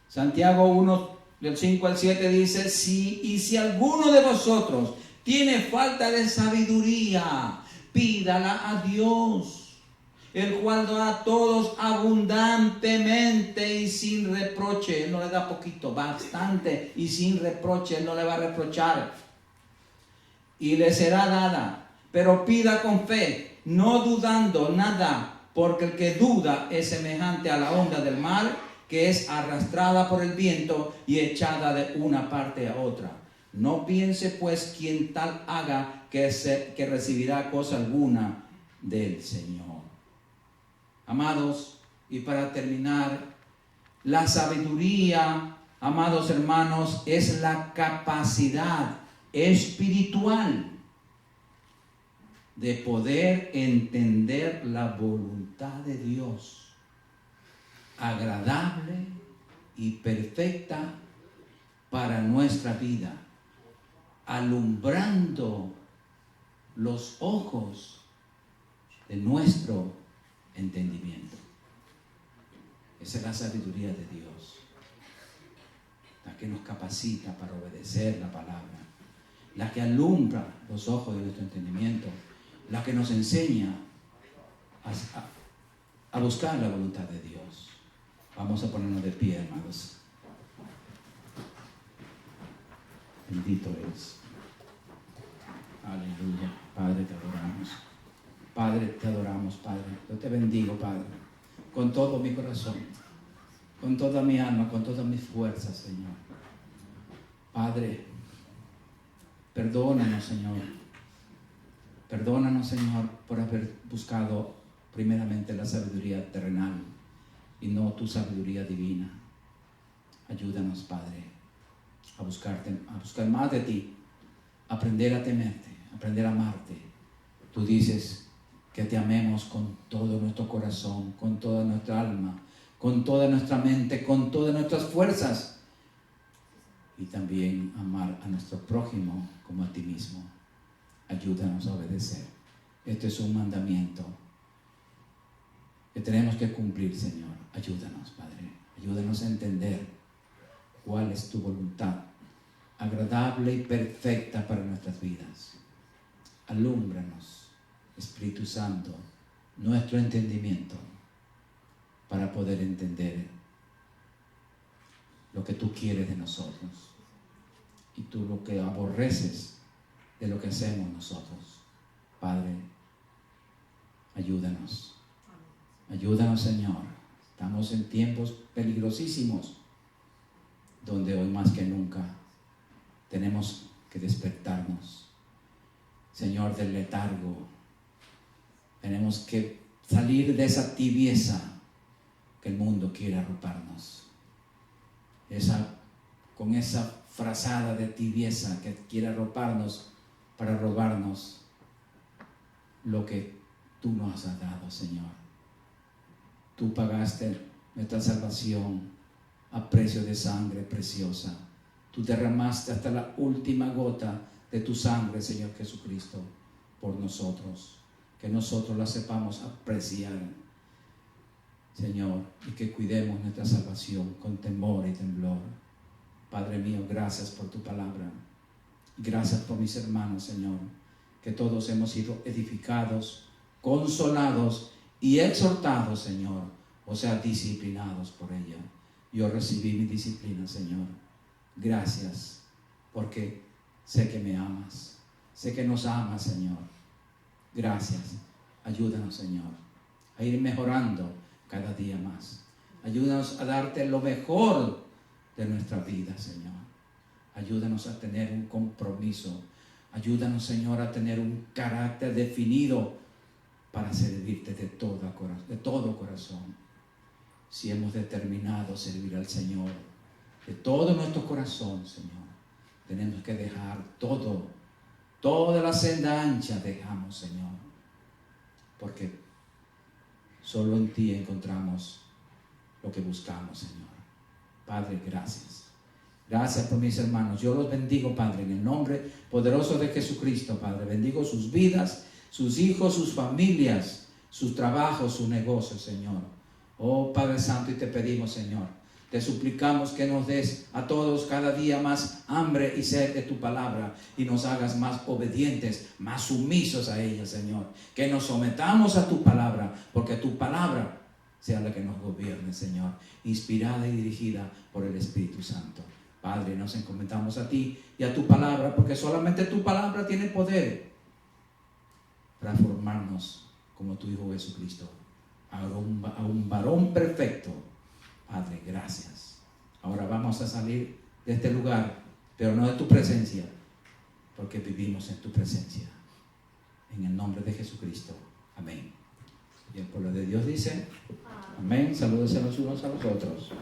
Santiago 1, del 5 al 7 dice, si alguno de vosotros tiene falta de sabiduría, pídala a Dios, el cual da a todos abundantemente y sin reproche. Él no le da poquito, bastante y sin reproche. Él no le va a reprochar. Y le será dada, pero pida con fe, no dudando nada, porque el que duda es semejante a la onda del mar, que es arrastrada por el viento y echada de una parte a otra. No piense pues quien tal haga que recibirá cosa alguna del Señor. Amados, y para terminar, la sabiduría, amados hermanos, es la capacidad espiritual de poder entender la voluntad de Dios, agradable y perfecta para nuestra vida, alumbrando los ojos de nuestro entendimiento. Esa es la sabiduría de Dios, la que nos capacita para obedecer la palabra, la que alumbra los ojos de nuestro entendimiento, la que nos enseña a buscar la voluntad de Dios. Vamos a ponernos de pie, hermanos. Bendito eres. Aleluya. Padre, te adoramos. Padre, te adoramos, Padre. Yo te bendigo, Padre, con todo mi corazón, con toda mi alma, con todas mis fuerzas, Señor. Padre, perdónanos, Señor. Perdónanos, Señor, por haber buscado primeramente la sabiduría terrenal y no tu sabiduría divina. Ayúdanos, Padre, a buscar más de ti, aprender a temerte, aprender a amarte. Tú dices que te amemos con todo nuestro corazón, con toda nuestra alma, con toda nuestra mente, con todas nuestras fuerzas, y también amar a nuestro prójimo como a ti mismo. Ayúdanos a obedecer. Este es un mandamiento que tenemos que cumplir, Señor. Ayúdanos, Padre. Ayúdanos a entender cuál es tu voluntad, agradable y perfecta para nuestras vidas. Alúmbranos, Espíritu Santo, nuestro entendimiento para poder entender lo que tú quieres de nosotros y tú lo que aborreces de lo que hacemos nosotros. Padre, ayúdanos. Ayúdanos, Señor. Estamos en tiempos peligrosísimos, donde hoy más que nunca tenemos que despertarnos, Señor, del letargo. Tenemos que salir de esa tibieza que el mundo quiere arroparnos. Con esa frazada de tibieza que quiere arroparnos para robarnos lo que tú nos has dado, Señor. Tú pagaste nuestra salvación a precio de sangre preciosa. Tú derramaste hasta la última gota de tu sangre, Señor Jesucristo, por nosotros. Que nosotros la sepamos apreciar, Señor, y que cuidemos nuestra salvación con temor y temblor. Padre mío, gracias por tu palabra. Gracias por mis hermanos, Señor, que todos hemos sido edificados, consolados y exhortados, Señor, o sea, disciplinados por ella. Yo recibí mi disciplina, Señor. Gracias, porque sé que me amas, sé que nos amas, Señor. Gracias. Ayúdanos, Señor, a ir mejorando cada día más. Ayúdanos a darte lo mejor de nuestra vida, Señor. Ayúdanos a tener un compromiso. Ayúdanos, Señor, a tener un carácter definido para servirte de todo corazón. Si hemos determinado servir al Señor de todo nuestro corazón, Señor, tenemos que dejar todo, toda la senda ancha dejamos, Señor, porque solo en ti encontramos lo que buscamos, Señor. Padre, gracias. Gracias por mis hermanos. Yo los bendigo, Padre, en el nombre poderoso de Jesucristo, Padre. Bendigo sus vidas, sus hijos, sus familias, sus trabajos, sus negocios, Señor. Oh, Padre Santo, y te pedimos, Señor, te suplicamos que nos des a todos cada día más hambre y sed de tu palabra y nos hagas más obedientes, más sumisos a ella, Señor. Que nos sometamos a tu palabra, porque tu palabra sea la que nos gobierne, Señor, inspirada y dirigida por el Espíritu Santo. Padre, nos encomendamos a ti y a tu palabra, porque solamente tu palabra tiene poder para formarnos como tu Hijo Jesucristo, a un varón perfecto. Padre, gracias. Ahora vamos a salir de este lugar, pero no de tu presencia, porque vivimos en tu presencia. En el nombre de Jesucristo. Amén. Y el pueblo de Dios dice amén. Saludos a los unos a los otros.